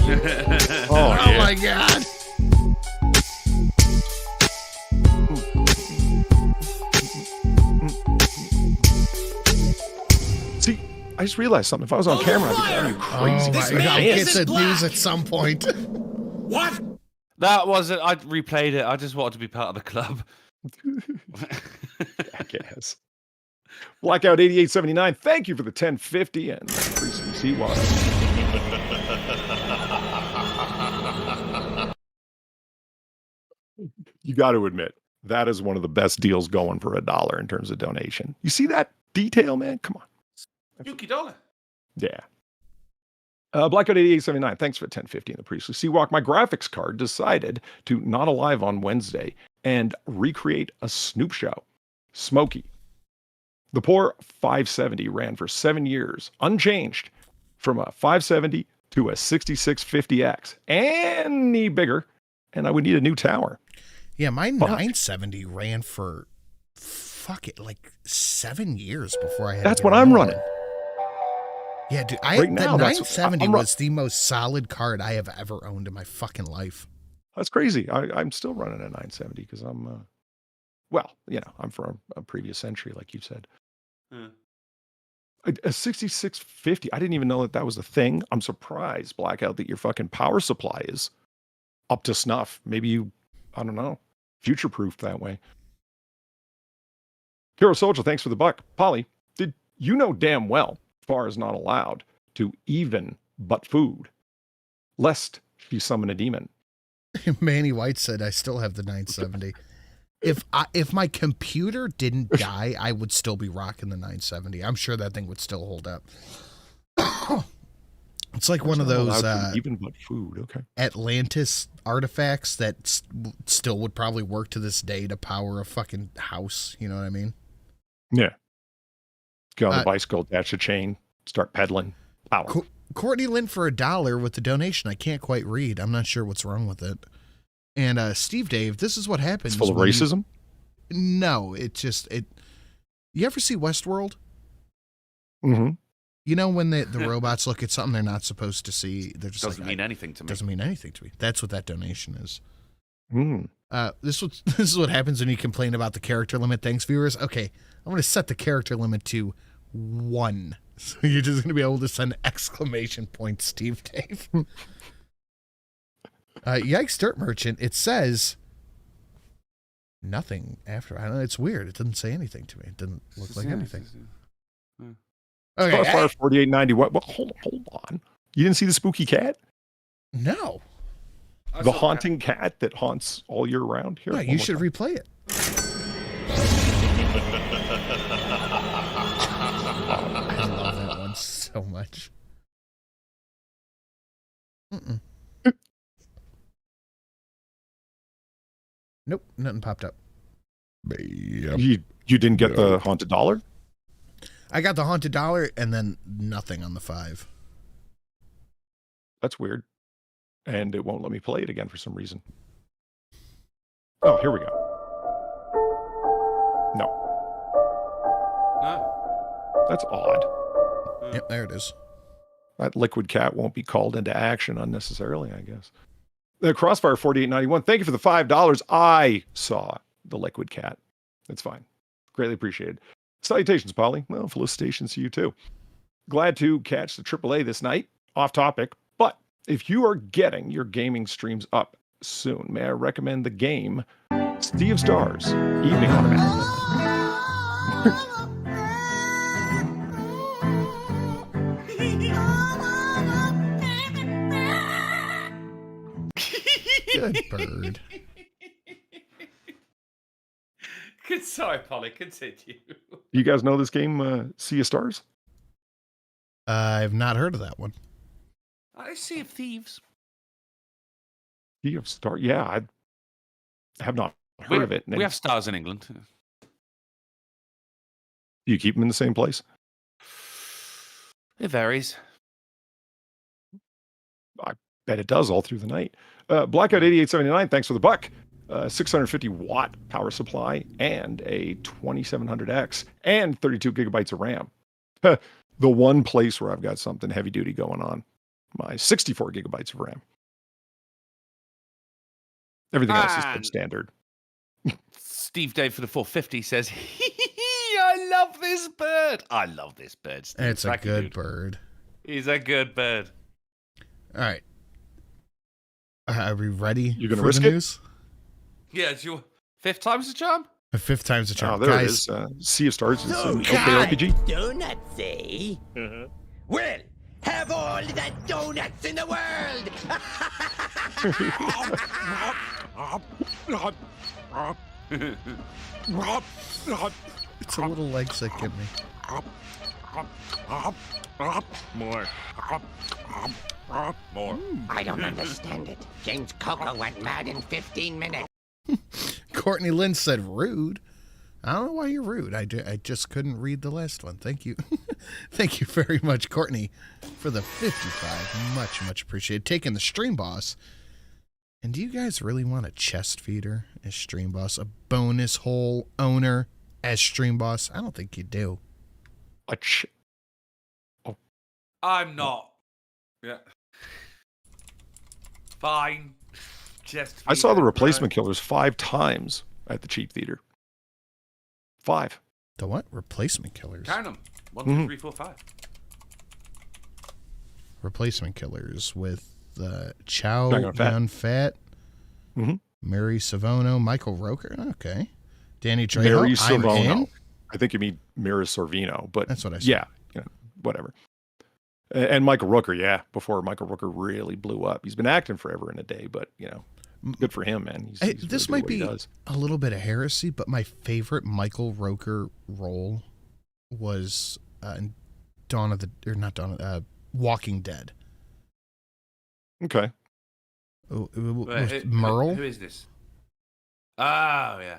Oh, Oh yeah. my God. See, I just realized something. If I was on camera, I'd be calling you crazy. Oh my This God. I'll man get is the black. news at some point. What? That wasn't. I replayed it. I just wanted to be part of the club. I guess. Blackout 8879, thank you for the 1050 and increasing seawater. You got to admit, that is one of the best deals going for $1 in terms of donation. You see that detail, man? Come on. Yuki dollar. Yeah. Blackout 8879, thanks for 1050 in the Priestly Seawalk. My graphics card decided to not alive on Wednesday and recreate a Snoop show. Smokey. The poor 570 ran for 7 years, unchanged, from a 570 to a 6650X. Any bigger, and I would need a new tower. Yeah, my Fuck. 970 ran for like 7 years before I had. That's to what get I'm another running. one. Yeah, dude, Right the now, that's- 970 I'm was the most solid card I have ever owned in my fucking life. That's crazy. I'm still running a 970 because I'm, well, you know, I'm from a previous century, like you said. Yeah. A 6650. I didn't even know that was a thing. I'm surprised, Blackout, that your fucking power supply is up to snuff. Maybe you, I don't know, future-proofed that way. Hero Soldier, thanks for the buck. Polly, did you know damn well Far is not allowed to even but food, lest she summon a demon? Manny White said I still have the 970. If my computer didn't die, I would still be rocking the 970. I'm sure that thing would still hold up. It's like one of Not those allowed to even but food. Okay. Atlantis artifacts that still would probably work to this day to power a fucking house. You know what I mean? Yeah. Get on the bicycle, attach a chain, start pedaling. Power. Courtney Lynn for $1 with the donation. I can't quite read. I'm not sure what's wrong with it. And Steve Dave, this is what happens. It's full of when racism? No, it just You ever see Westworld? Mm-hmm. You know when the robots look at something they're not supposed to see, they're just Doesn't like, mean anything to me. doesn't mean anything to me. That's what that donation is. Mm. This is what happens when you complain about the character limit. Thanks, viewers. Okay, I'm going to set the character limit to 1. So you're just going to be able to send exclamation point, Steve Dave. Yikes, Dirt Merchant. It says nothing after. I don't know. It's weird. It doesn't say anything to me. It doesn't look like anything. Okay. Crossfire 4890. What? Well, hold on. You didn't see the spooky cat? No. The haunting cat that haunts all year round? Here, No, one you more should time. replay it. I love that one so much. Mm-mm. Nope, nothing popped up. You didn't get the haunted dollar? I got the haunted dollar and then nothing on the 5. That's weird. And it won't let me play it again for some reason. Oh, here we go. No, No. that's odd. Yep, there it is. That liquid cat won't be called into action unnecessarily, I guess. The Crossfire 4891. Thank you for the $5. I saw the liquid cat. That's fine. Greatly appreciated. Salutations, Polly. Well, felicitations to you too. Glad to catch the AAA this night. Off topic, but if you are getting your gaming streams up soon, may I recommend the game Sea of Stars Evening Automatic. Good bird. Good, sorry, Polly. Continue. You guys know this game, Sea of Stars? I've not heard of that one. I see Thieves. Sea of Stars? Yeah, I have not heard of it. We have stars in England. Do you keep them in the same place? It varies. I bet it does all through the night. Blackout 8879, thanks for the buck. 650 watt power supply and a 2700X and 32 gigabytes of RAM. The one place where I've got something heavy duty going on. My 64 gigabytes of RAM. Everything else is substandard. Steve Dave for the 450 says, I love this bird. I love this bird, Steve. It's a good bird. He's a good bird. All right. Are we ready? You gonna for risk the it? news? Yeah, it's your fifth time's the charm? A fifth time's the charm. Oh, there Guys, it is. Sea of Stars is Oh, an God. OK RPG. Donuts, eh? Well, have all the donuts in the world! it's a little leg sick at me. More. More. I don't understand it. James Coco went mad in 15 minutes. Courtney Lynn said rude. I don't know why you're rude. I just couldn't read the last one. Thank you. Thank you very much, Courtney, for the 55. Much, much appreciated. Taking the stream boss. And do you guys really want a chest feeder as stream boss? A bonus hole owner as stream boss? I don't think you do. I'm not. Yeah. Fine. Just I saw the Replacement Killers 5 times at the cheap theater. 5. The what? Replacement Killers. Count them. 1, 2, 3, 4, 5. Replacement Killers with Chow Bang on Fat. Yun-Fat, Mary Savono, Michael Roker. Okay. Danny Trejo. Mary I'm Sorvino. in. I think you mean Mira Sorvino, but That's what I said. yeah, whatever. And Michael Rooker, yeah, before Michael Rooker really blew up. He's been acting forever and a day, but, good for him, man. He's This really might good at be what he does. a little bit of heresy, but my favorite Michael Roker role was in Walking Dead. Okay. Merle. Who is this? Oh, yeah.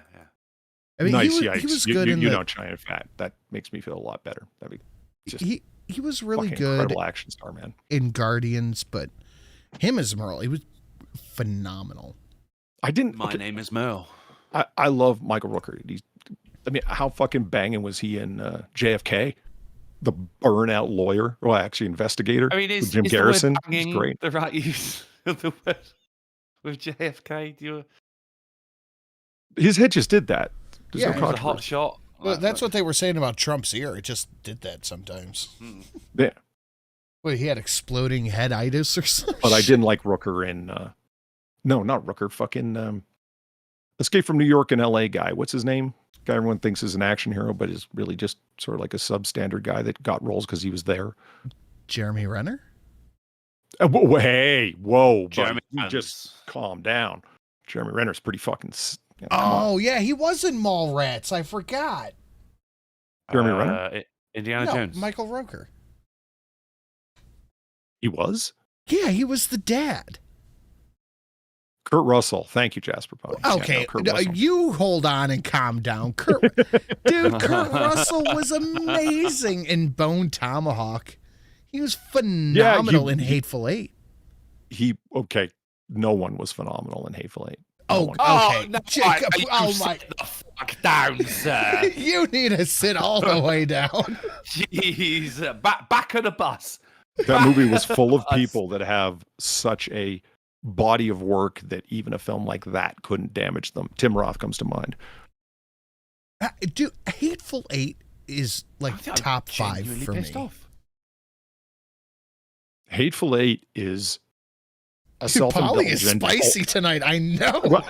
I mean, nice, he was good in you the. know China Fat. That makes me feel a lot better. That'd be just He was really fucking good incredible action star, man. in Guardians, but him as Merle, he was phenomenal. My name is Merle. I love Michael Rooker. How fucking banging was he in JFK? The burnout lawyer, well, actually investigator. I mean, is Jim is the Garrison. word He's banging great. the right use of the word with JFK? His head just did that. There's Yeah, no it It was a hot controversy. shot. Well, that's what they were saying about Trump's ear. It just did that sometimes. Yeah, Wait, he had exploding headitis or something? but I didn't like Rooker in. No, not Rooker. Fucking Escape from New York and L.A. guy. What's his name? Guy everyone thinks is an action hero, but is really just sort of like a substandard guy that got roles because he was there. Jeremy Renner? Hey, whoa, Jeremy buddy, you just calm down. Jeremy Renner's pretty fucking. Come on. Oh, yeah, he was in Mallrats. I forgot. Jeremy Renner? Indiana No, Jones. Michael Roker. He was Yeah, he was the dad. Kurt Russell. Thank you, Jasper Pony. Okay, Kurt Russell. you hold on and calm down. Kurt Russell was amazing in Bone Tomahawk. He was phenomenal in Hateful Eight. No one was phenomenal in Hateful Eight. Oh, one. okay. no, Jacob, you my. sit the fuck down, sir. You need to sit all the way down. Jeez, back of the bus. That movie was full of people that have such a body of work that even a film like that couldn't damage them. Tim Roth comes to mind. Dude, Hateful Eight is like I'm top 5 genuinely for me. pissed off. Hateful Eight is a Dude, Polly is self-indulgent. spicy tonight. I know. Well,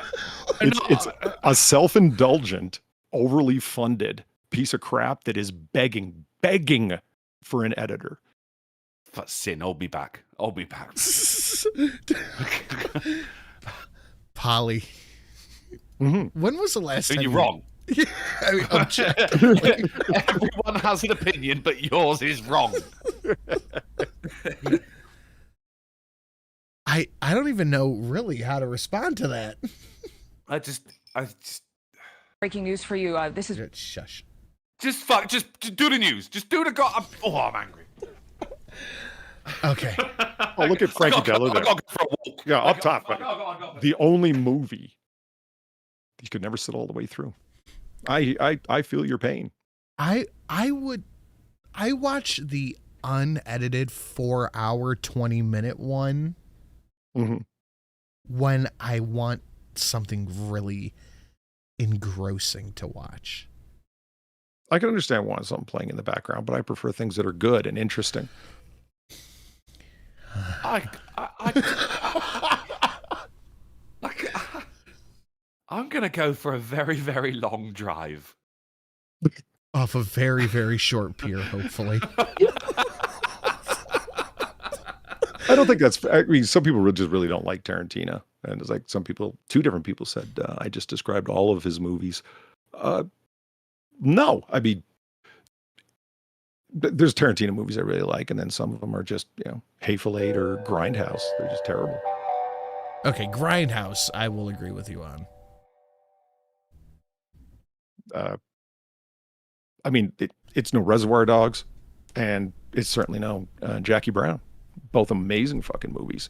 it's a self-indulgent, overly funded piece of crap that is begging for an editor. Sin, I'll be back. Polly. When was the last time? You're wrong. I mean, Everyone has an opinion, but yours is wrong. I don't even know really how to respond to that. I just Breaking news for you. This is Shush. just do the news. Just do the I'm angry. Okay. Oh, look at Frankie Bello there. I gotta go for a walk. Yeah, up top. I gotta go. The only movie you could never sit all the way through. I feel your pain. I watch the unedited 4-hour 20-minute one when I want something really engrossing to watch. I can understand wanting something playing in the background, but I prefer things that are good and interesting. I'm gonna go for a very, very long drive. Off a very, very short pier, hopefully. I don't think that's. I mean, some people just really don't like Tarantino, and it's like some people. 2 different people said I just described all of his movies. No, I mean, there's Tarantino movies I really like, and then some of them are just Hateful Eight or Grindhouse. They're just terrible. Okay, Grindhouse, I will agree with you on. I mean, it's no Reservoir Dogs, and it's certainly no Jackie Brown. Both amazing fucking movies,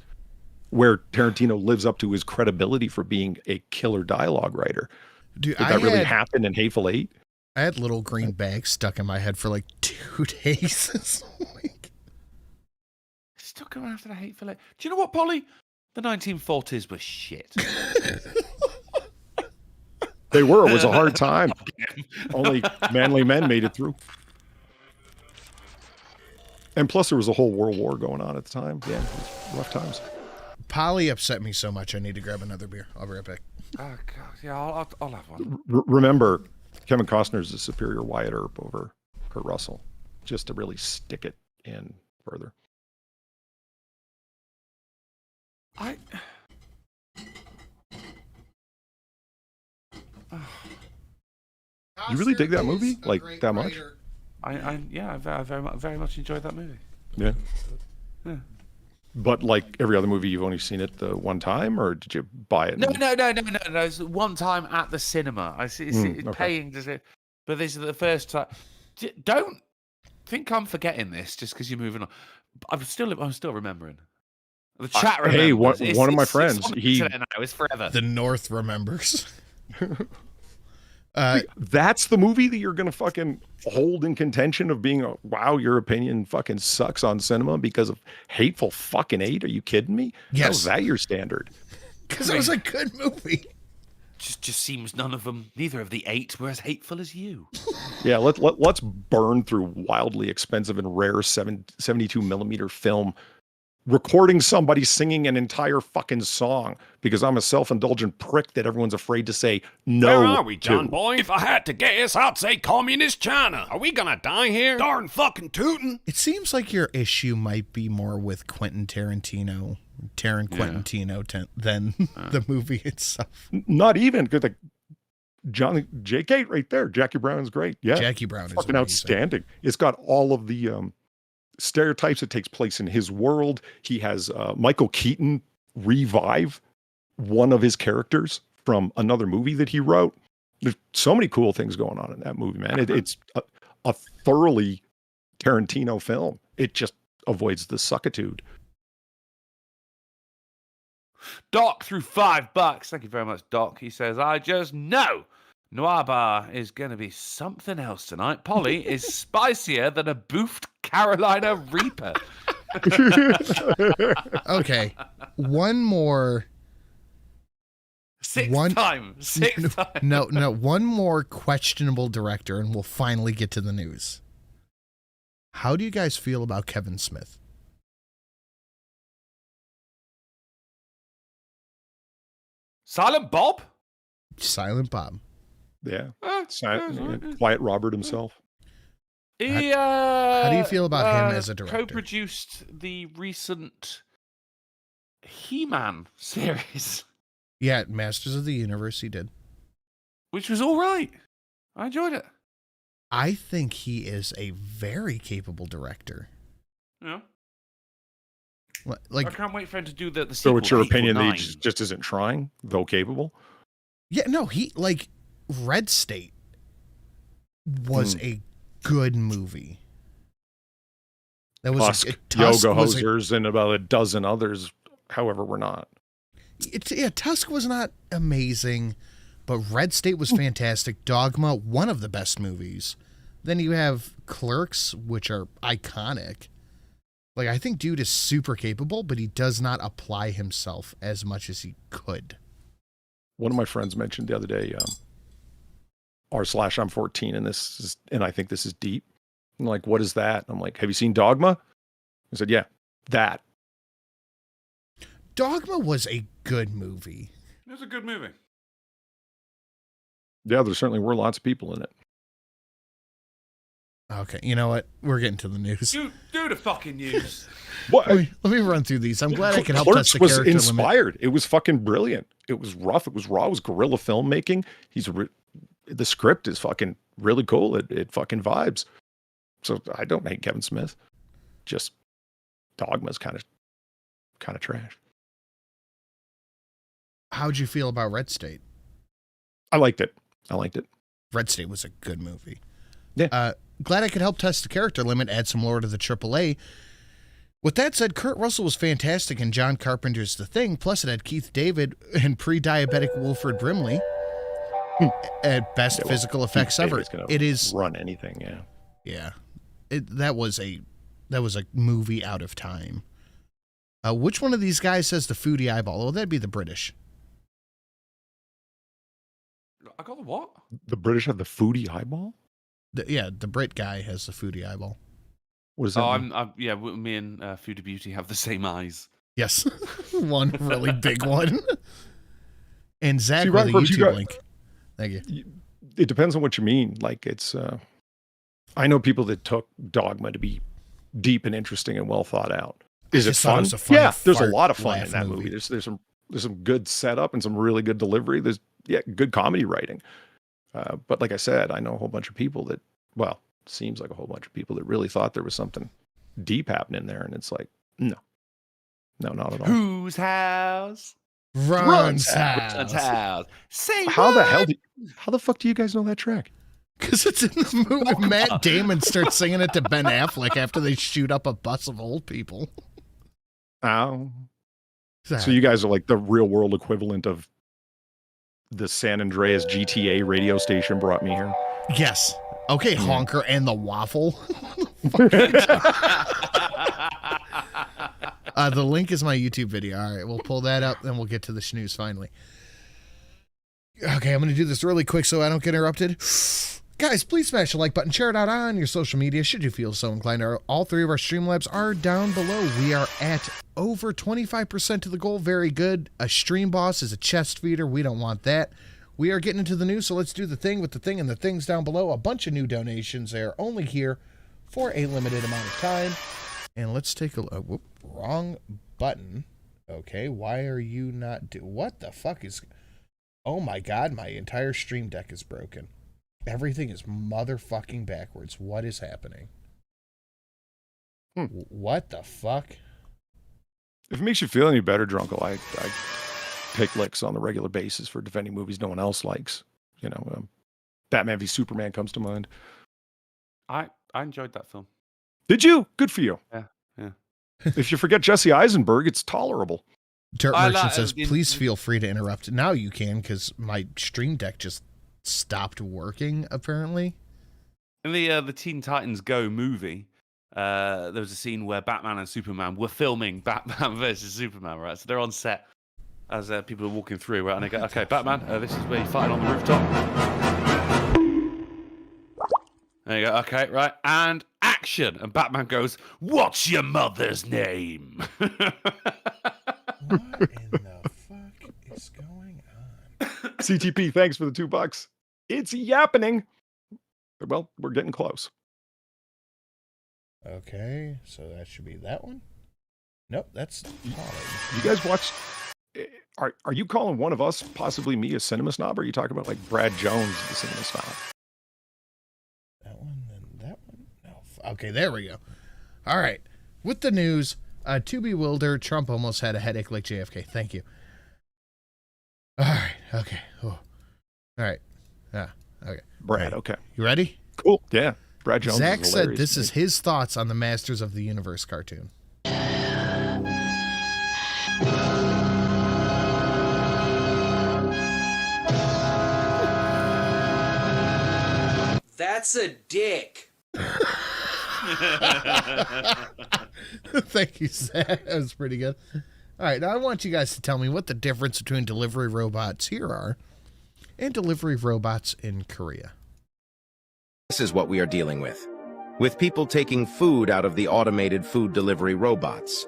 where Tarantino lives up to his credibility for being a killer dialogue writer. Dude, Did that really happen in Hateful Eight? I had little green bags stuck in my head for like 2 days this week. Still going after the Hateful Eight. Do you know what, Polly? The 1940s were shit. They were. It was a hard time. Only manly men made it through. And plus, there was a whole world war going on at the time. Yeah, it was rough times. Polly upset me so much I need to grab another beer. I'll be right back. Oh, God. Yeah, I'll have one. Remember, Kevin Costner's the superior Wyatt Earp over Kurt Russell, just to really stick it in further. You really dig that movie like that much? I very much enjoyed that movie. Yeah. But like every other movie, you've only seen it the one time, or did you buy it? No. It's one time at the cinema. I see it's paying to see, but this is the first time. Don't think I'm forgetting this just because you're moving on. I'm still remembering. The chat remembers. Hey, one of my friends, it's forever. The North remembers. That's the movie that you're gonna fucking hold in contention of being wow, your opinion fucking sucks on cinema because of Hateful fucking Eight? Are you kidding me? Yes. How's that your standard? Because it was a good movie. Just seems neither of the 8 were as hateful as you. Yeah, let's burn through wildly expensive and rare 72 millimeter film, recording somebody singing an entire fucking song because I'm a self-indulgent prick that everyone's afraid to say no. Where are we, John to. Boy? If I had to guess, I'd say communist China. Are we gonna die here? Darn fucking tootin'. It seems like your issue might be more with Quentin Tarantino, than the movie itself. Not even because like J.K. right there. Jackie Brown's great. Yeah, Jackie Brown is fucking amazing. outstanding. It's got all of the stereotypes that takes place in his world. He has Michael Keaton revive one of his characters from another movie that he wrote. There's so many cool things going on in that movie, man. It's a thoroughly Tarantino film. It just avoids the suckitude. Doc threw $5. Thank you very much, Doc. He says, I just know Noir Bar is going to be something else tonight. Polly is spicier than a boofed Carolina Reaper. Okay. One more. Sixth time. No. One more questionable director, and we'll finally get to the news. How do you guys feel about Kevin Smith? Silent Bob? Silent Bob. Yeah. That's right. Quiet Robert himself. He, how do you feel about him as a director? Co-produced the recent He-Man series, Yeah, Masters of the Universe, he did. which was all right. I enjoyed it. I think he is a very capable director. Yeah. Like, I can't wait for him to do the So sequel. it's your to Hateful opinion that Nine. he just isn't trying, though capable? yeah, no, he like Red State was a good movie. That was Tusk, Tusk Yoga was Hosers, and about a dozen others, however, were not. Tusk was not amazing, but Red State was fantastic. Dogma, one of the best movies. Then you have Clerks, which are iconic. Like, I think dude is super capable, but he does not apply himself as much as he could. One of my friends mentioned the other day, r/I'm 14, and I think this is deep. I'm like, what is that? I'm like, have you seen Dogma? I said, yeah, that. Dogma was a good movie. It was a good movie. Yeah, there certainly were lots of people in it. Okay, you know what? We're getting to the news. Do the fucking news. What? Let me run through these. I'm glad I can help Clerks test the was character limit. inspired. It was fucking brilliant. It was rough. It was raw. It was guerrilla filmmaking. The script is fucking really cool. It fucking vibes. So I don't hate Kevin Smith. Just Dogma's kind of trash. How'd you feel about Red State? I liked it. Red State was a good movie. Yeah. Glad I could help test the character limit, add some lore to the AAA. With that said, Kurt Russell was fantastic in John Carpenter's The Thing, plus it had Keith David and pre-diabetic Wilford Brimley at best physical effects ever. It is run anything, yeah. Yeah. That was a movie out of time. Which one of these guys has the foodie eyeball? Oh, that'd be the British. I got the what? The British have the foodie eyeball? The Brit guy has the foodie eyeball. What is that? Me and Foodie Beauty have the same eyes. Yes. One really big one. And Zach See, with a Robert, YouTube link. Thank you. It depends on what you mean. Like, it's I know people that took Dogma to be deep and interesting and well thought out. Is it fun? Yeah, there's a lot of fun in that movie. There's some good setup and some really good delivery. There's good comedy writing. But like I said, I know a whole bunch of people that, well, seems like a whole bunch of people that really thought there was something deep happening there, and it's like, no, not at all. Whose house? Ron's house. Ron's house. Say How what? the fuck do you guys know that track? Because it's in the movie. Matt Damon starts singing it to Ben Affleck after they shoot up a bus of old people. Oh. So you guys are like the real world equivalent of the San Andreas GTA radio station brought me here. Yes. Okay, Honker and the Waffle. The link is my YouTube video. All right, we'll pull that up, then we'll get to the snooze finally. Okay, I'm going to do this really quick so I don't get interrupted. Guys, please smash the like button, share it out on your social media should you feel so inclined. All three of our Streamlabs are down below. We are at over 25% to the goal. Very good. A stream boss is a chest feeder. We don't want that. We are getting into the news, so let's do the thing with the thing and the things down below. A bunch of new donations. They are only here for a limited amount of time. And let's take a look. Whoop, wrong button. Okay, why are you not what the fuck is... Oh my god, my entire stream deck is broken. Everything is motherfucking backwards. What is happening? What the fuck? If it makes you feel any better, Drunkle, I take licks on the regular basis for defending movies no one else likes. You know, Batman v Superman comes to mind. I enjoyed that film. Did you? Good for you. Yeah. If you forget Jesse Eisenberg, it's tolerable. Dirt Merchant says, please feel free to interrupt. Now you can, because my stream deck just stopped working, apparently. In the Teen Titans Go movie, there was a scene where Batman and Superman were filming Batman versus Superman, right? So they're on set as people are walking through, right? And they go, okay, Batman, this is where you're fighting on the rooftop. There you go, okay, right, and action. And Batman goes, what's your mother's name? What in the fuck is going on? CTP, thanks for the $2. It's yappening. Well, we're getting close. Okay, so that should be that one. Nope, that's Holly. You guys watched... Are you calling one of us, possibly me, a cinema snob, or are you talking about like Brad Jones, the cinema snob? That one and that one? No. Okay, there we go. All right. With the news, to bewilder, Trump almost had a headache like JFK. Thank you. All right. Okay. Oh. All right. Yeah. Okay. Brad, okay. You ready? Cool. Yeah. Brad Jones. Zach said this is his thoughts on the Masters of the Universe cartoon. That's a dick. Thank you, Zach. That was pretty good. All right, now I want you guys to tell me what the difference between delivery robots here are and delivery robots in Korea. This is what we are dealing with people taking food out of the automated food delivery robots.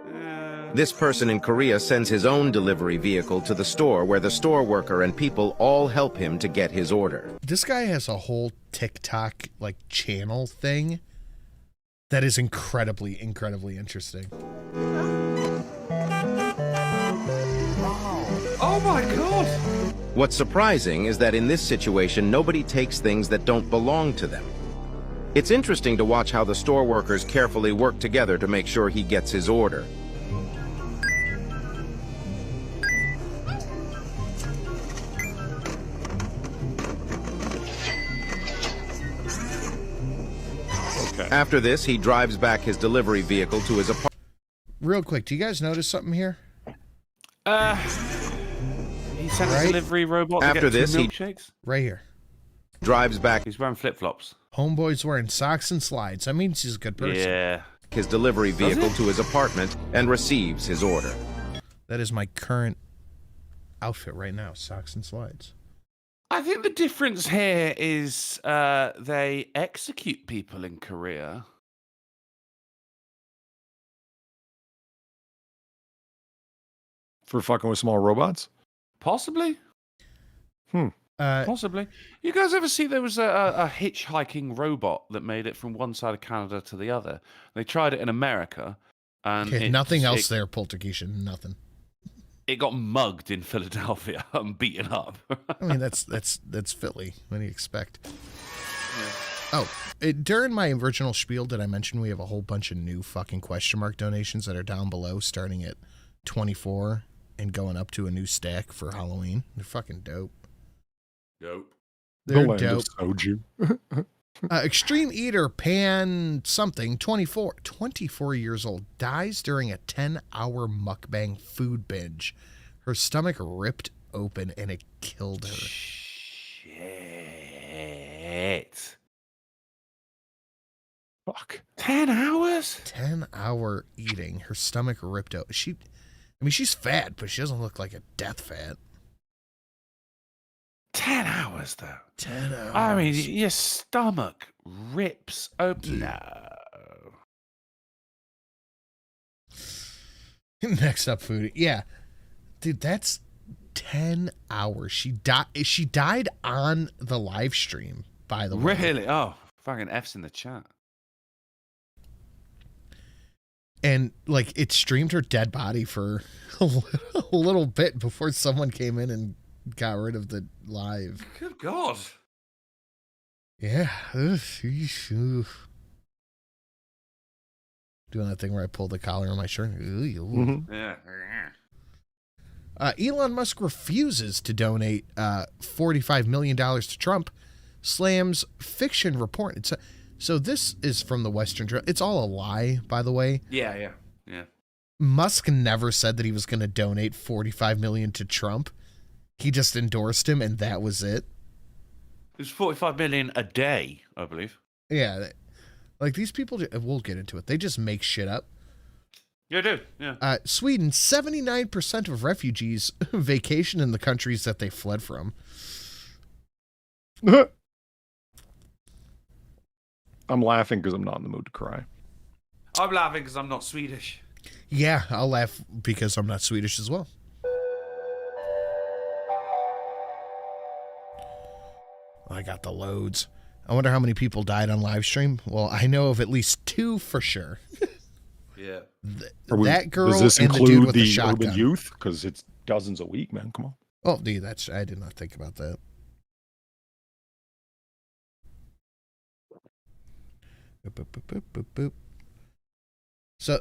This person in Korea sends his own delivery vehicle to the store where the store worker and people all help him to get his order. This guy has a whole TikTok like channel thing that is incredibly interesting. Oh my God! What's surprising is that in this situation, nobody takes things that don't belong to them. It's interesting to watch how the store workers carefully work together to make sure he gets his order. Okay. After this, he drives back his delivery vehicle to his apartment. Real quick, do you guys notice something here? He sent a delivery robot After to get this, two he milkshakes. Right here. Drives back He's wearing flip-flops. Homeboy's wearing socks and slides. That means he's a good person. Yeah. his delivery vehicle he? to his apartment and receives his order. That is my current outfit right now, socks and slides. I think the difference here is they execute people in Korea. For fucking with small robots? Possibly. Possibly. You guys ever see there was a hitchhiking robot that made it from one side of Canada to the other? They tried it in America, and Okay, nothing else there, Poltergeist. Nothing. It got mugged in Philadelphia and beaten up. I mean, that's Philly. What do you expect? Yeah. Oh, during my original spiel, did I mention we have a whole bunch of new fucking question mark donations that are down below, starting at 24 and going up to a new stack for Halloween? They're fucking dope. Dope. They're The land of dope. soju. Extreme Eater Pan something, 24 years old, dies during a 10-hour mukbang food binge. Her stomach ripped open and it killed her. Shit. Fuck. 10 hours? 10-hour eating. Her stomach ripped out. She's fat, but she doesn't look like a death fat. 10 hours, though. 10 hours. I mean, your stomach rips open. No. Next up, food. Yeah. Dude, that's 10 hours. She died on the live stream, by the way. Really? Oh, fucking F's in the chat. And, like, it streamed her dead body for a little bit before someone came in and got rid of the live. Good God. Yeah. Doing that thing where I pull the collar on my shirt. Mm-hmm. Yeah. Elon Musk refuses to donate $45 million to Trump, slams fiction report. So this is from the Western Journal. It's all a lie, by the way. Yeah. Musk never said that he was going to donate $45 million to Trump. He just endorsed him, and that was it. It was 45 million a day, I believe. Yeah. Like, these people, we'll get into it. They just make shit up. Yeah, dude. Yeah. Sweden, 79% of refugees vacation in the countries that they fled from. I'm laughing because I'm not in the mood to cry. I'm laughing because I'm not Swedish. Yeah, I'll laugh because I'm not Swedish as well. I got the loads. I wonder how many people died on live stream. Well, I know of at least 2 for sure. Yeah. That girl does this and the include dude with the the shotgun. urban youth? Because it's dozens a week, man. Come on. Oh, dude, I did not think about that. Boop, boop, boop, boop, boop. So,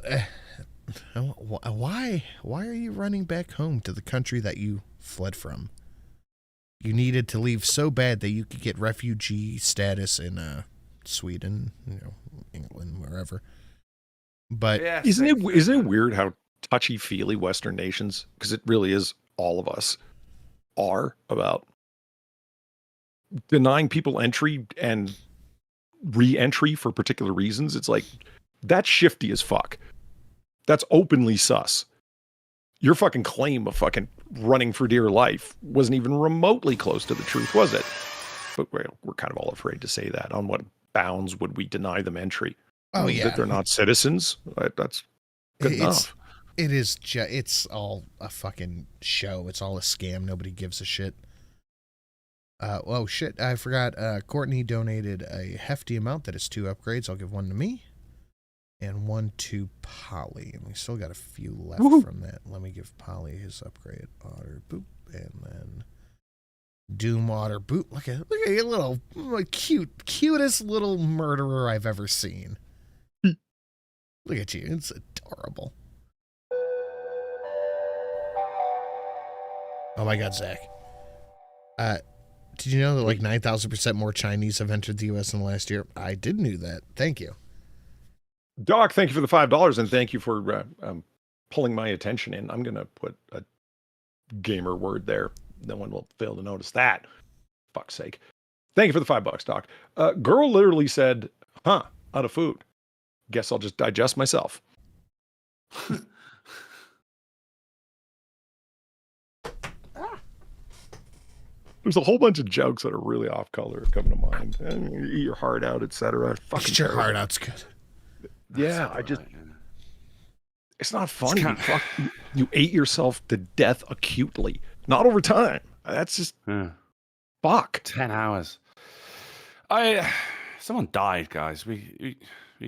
why are you running back home to the country that you fled from? You needed to leave so bad that you could get refugee status in Sweden, England, wherever. But Yeah, Isn't it weird how touchy-feely Western nations, because it really is all of us, are about denying people entry and re-entry for particular reasons? It's like, that's shifty as fuck. That's openly sus. Your fucking claim of fucking running for dear life wasn't even remotely close to the truth, was it? But we're kind of all afraid to say that. On what bounds would we deny them entry? Oh, yeah. That they're not citizens? That's good enough. It's all a fucking show. It's all a scam. Nobody gives a shit. Oh shit, I forgot. Courtney donated a hefty amount. That is 2 upgrades. I'll give 1 to me and 1 to Polly. And we still got a few left from that. Let me give Polly his upgrade. Otter boop. And then Doom Otter boop. Look at you, little cutest little murderer I've ever seen. Look at you. It's adorable. Oh my God, Zach. Did you know that like 9,000% more Chinese have entered the U.S. in the last year? I did know that. Thank you. Doc, thank you for the $5 and thank you for pulling my attention in. I'm going to put a gamer word there. No one will fail to notice that. Fuck's sake. Thank you for the $5, Doc. Girl literally said, out of food. Guess I'll just digest myself. There's a whole bunch of jokes that are really off color coming to mind. And you eat your heart out, etc. Fucking Your heart out's good. Yeah, it's not funny. You ate yourself to death acutely, not over time. That's just fuck. 10 hours. Someone died, guys. We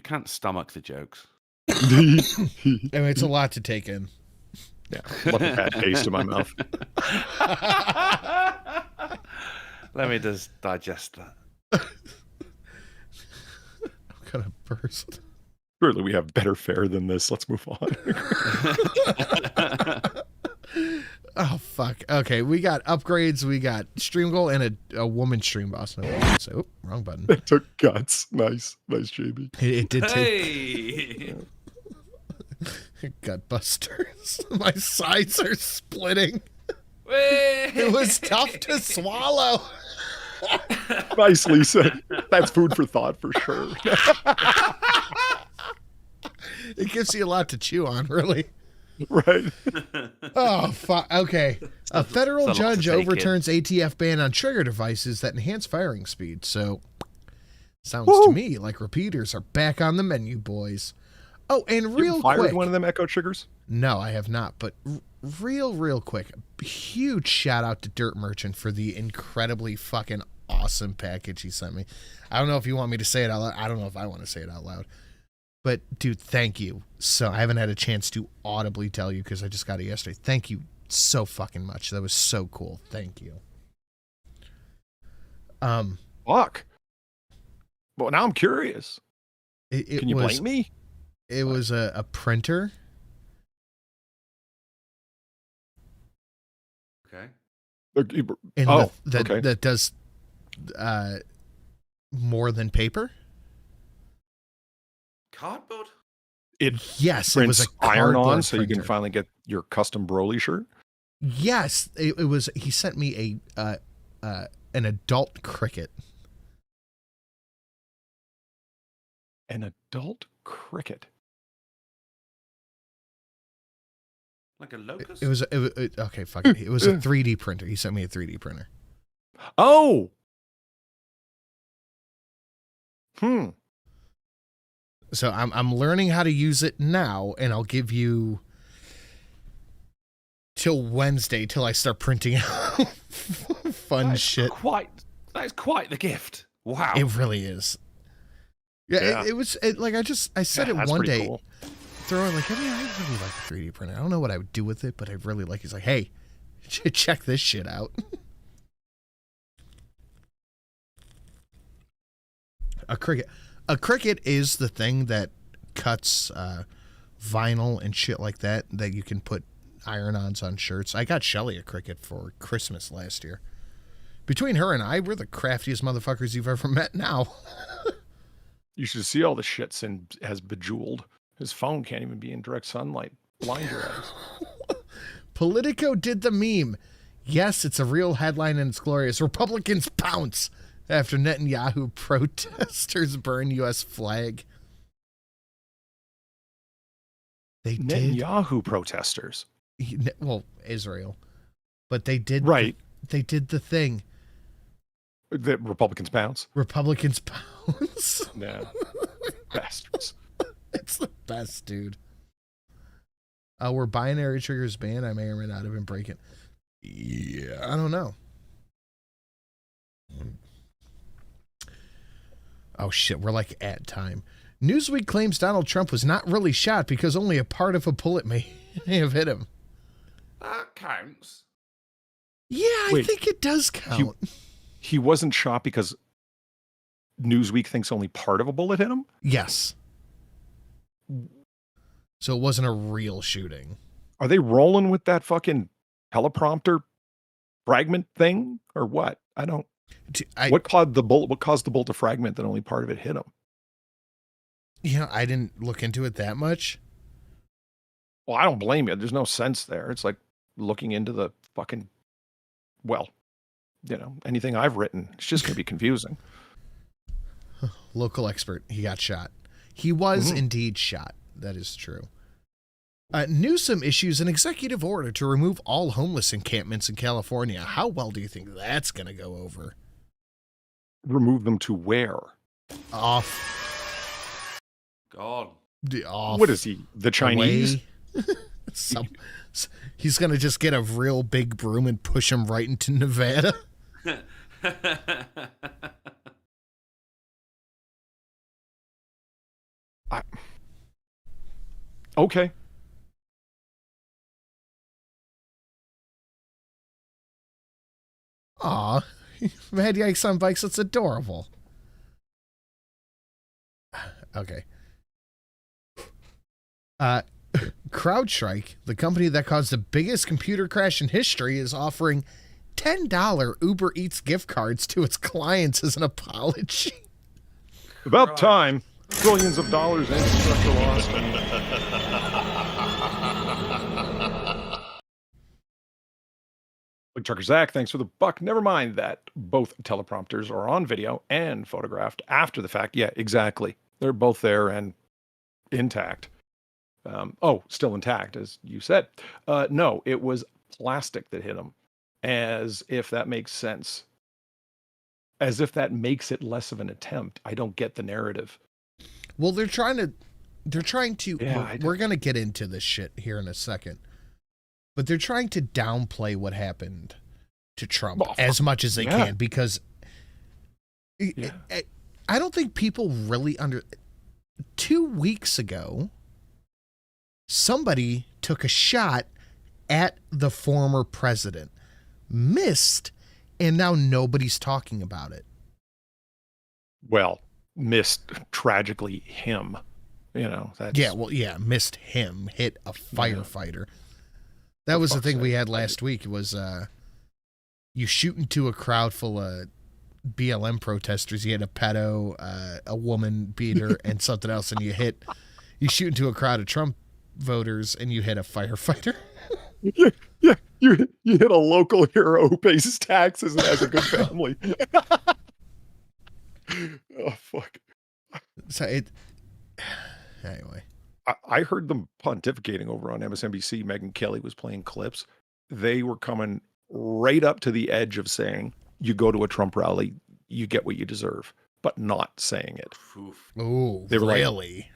can't stomach the jokes. I mean, it's a lot to take in. Yeah, left a bad taste in my mouth. Let me just digest that. I'm gonna burst. Surely we have better fare than this. Let's move on. Oh fuck. Okay, we got upgrades. We got stream goal and a woman stream boss. No, so wrong button. It took guts. Nice, JB. It did Hey. Gut busters. My sides are splitting. Hey. It was tough to swallow. Nicely said. That's food for thought for sure. It gives you a lot to chew on, really. Right. Oh, fuck. Okay. A federal It's a lot to judge take in. overturns ATF ban on trigger devices that enhance firing speed. So, sounds to me like repeaters are back on the menu, boys. Oh, and real fired quick. one of them echo triggers? No, I have not. But real quick. Huge shout out to Dirt Merchant for the incredibly fucking awesome package he sent me. I don't know if you want me to say it out loud. I don't know if I want to say it out loud. But, dude, thank you. So I haven't had a chance to audibly tell you because I just got it yesterday. Thank you so fucking much. That was so cool. Thank you. Fuck. Well, now I'm curious. Can you blame me? It was a printer. Okay. And okay. that does more than paper. Cardboard? Yes, it Prints was a iron on cardboard so you can printer. finally get your custom Broly shirt? Yes, it was. He sent me an adult cricket. An adult cricket. Like a locust? It was okay. Fuck it. It was a 3D printer. He sent me a 3D printer. Oh. So I'm learning how to use it now, and I'll give you till Wednesday till I start printing out fun shit. That That is quite the gift. Wow. It really is. Yeah, Yeah. I said it that's one pretty day. cool. Throw it like, I really like the 3D printer. I don't know what I would do with it, but I really like it. He's like, hey, check this shit out. A Cricut. A Cricut is the thing that cuts vinyl and shit like that you can put iron-ons on shirts. I got Shelly a Cricut for Christmas last year. Between her and I, we're the craftiest motherfuckers you've ever met now. You should see all the shit Sin has bejeweled. His phone can't even be in direct sunlight. Blind your eyes. Politico did the meme. Yes, it's a real headline and it's glorious. Republicans pounce after Netanyahu protesters burn U.S. flag. They did. Netanyahu protesters. Well, Israel. But they did. Right. They did the thing. The Republicans pounce. Republicans pounce. Yeah. Bastards. It's the best, dude. Were binary triggers banned? I may or may not have been breaking. Yeah, I don't know. Oh, shit. We're like at time. Newsweek claims Donald Trump was not really shot because only a part of a bullet may have hit him. That counts. Yeah, I think it does count. He wasn't shot because Newsweek thinks only part of a bullet hit him? Yes. So it wasn't a real shooting. Are they rolling with that fucking teleprompter fragment thing or what? I don't. What caused the bullet? What caused the bullet to fragment that only part of it hit him? I didn't look into it that much. Well, I don't blame you. There's no sense there. It's like looking into the fucking, anything I've written. It's just going to be confusing. Local expert. He got shot. He was indeed shot. That is true. Newsom issues an executive order to remove all homeless encampments in California. How well do you think that's going to go over? Remove them to where? Off. God. Off. What is he? The Chinese? He's going to just get a real big broom and push him right into Nevada. Okay. Aw, Mad Yikes on bikes. That's adorable. Okay. CrowdStrike, the company that caused the biggest computer crash in history, is offering $10 Uber Eats gift cards to its clients as an apology. About time. Trillions of dollars in infrastructure lost. Big Trucker Zach, thanks for the buck. Never mind that both teleprompters are on video and photographed after the fact. Yeah, exactly. They're both there and intact. Still intact, as you said. No, it was plastic that hit him. As if that makes sense. As if that makes it less of an attempt. I don't get the narrative. Well, they're trying to, Yeah, we're going to get into this shit here in a second, but they're trying to downplay what happened to Trump as much as they can, because I don't think people really 2 weeks ago, somebody took a shot at the former president, missed, and now nobody's talking about it. Well, missed tragically him. Missed him, hit a firefighter. That was the thing we had last week. It was you shoot into a crowd full of BLM protesters. You hit a pedo, a woman beater, and something else, and you shoot into a crowd of Trump voters, and you hit a firefighter. Yeah, you hit a local hero who pays his taxes and has a good family. Oh fuck. So anyway. I heard them pontificating over on MSNBC. Megyn Kelly was playing clips. They were coming right up to the edge of saying, you go to a Trump rally, you get what you deserve, but not saying it. Oh, they were really?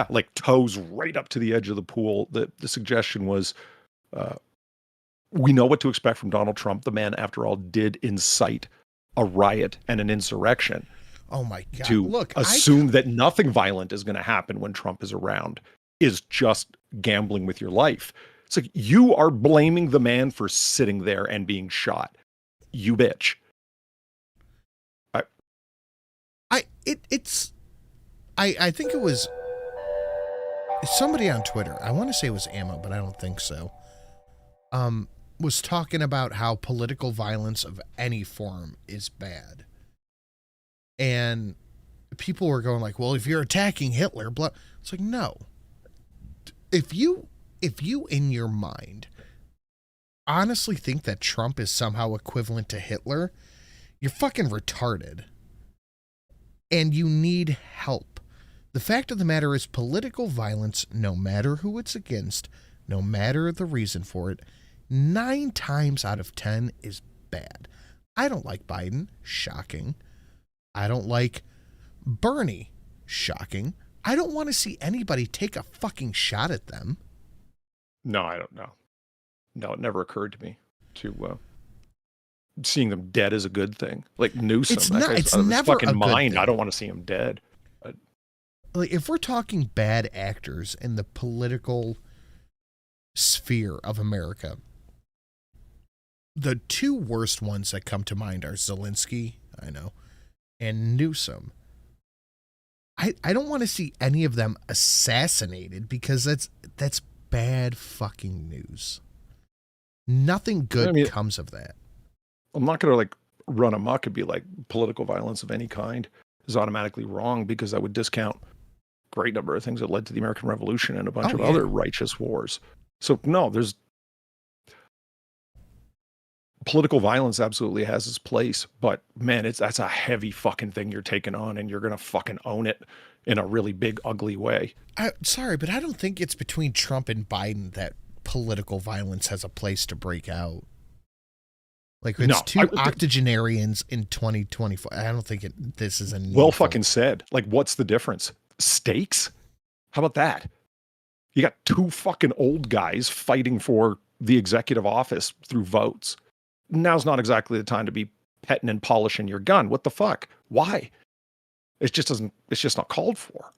Like toes right up to the edge of the pool. The suggestion was, we know what to expect from Donald Trump. The man, after all, did incite a riot and an insurrection. Oh my God. To Look, assume that nothing violent is going to happen when Trump is around is just gambling with your life. It's like, you are blaming the man for sitting there and being shot. You bitch. I think it was somebody on Twitter. I want to say it was Emma, but I don't think so. Was talking about how political violence of any form is bad. And people were going like, well, if you're attacking Hitler, blah. It's like, no. If you in your mind honestly think that Trump is somehow equivalent to Hitler, you're fucking retarded. And you need help. The fact of the matter is, political violence, no matter who it's against, no matter the reason for it, 9 times out of 10 is bad. I don't like Biden. Shocking. I don't like Bernie. Shocking. I don't want to see anybody take a fucking shot at them. No, I don't know. No, it never occurred to me to seeing them dead is a good thing. Like Newsom, It's not. It's never fucking a good mind. thing. I don't want to see him dead. Like, if we're talking bad actors in the political sphere of America, the 2 worst ones that come to mind are Zelensky, I know, and Newsom. I don't want to see any of them assassinated because that's bad fucking news. Nothing good comes of that. I'm not going to like run amok and be like political violence of any kind is automatically wrong, because I would discount a great number of things that led to the American Revolution and a bunch of other righteous wars. So no, there's political violence absolutely has its place, but man, that's a heavy fucking thing you're taking on, and you're going to fucking own it in a really big, ugly way. Sorry, but I don't think it's between Trump and Biden that political violence has a place to break out. Like, it's 2 octogenarians in 2024. I don't think this is a well fucking said. Like, what's the difference? Stakes? How about that? You got 2 fucking old guys fighting for the executive office through votes. Now's not exactly the time to be petting and polishing your gun. What the fuck? Why? It's just not called for.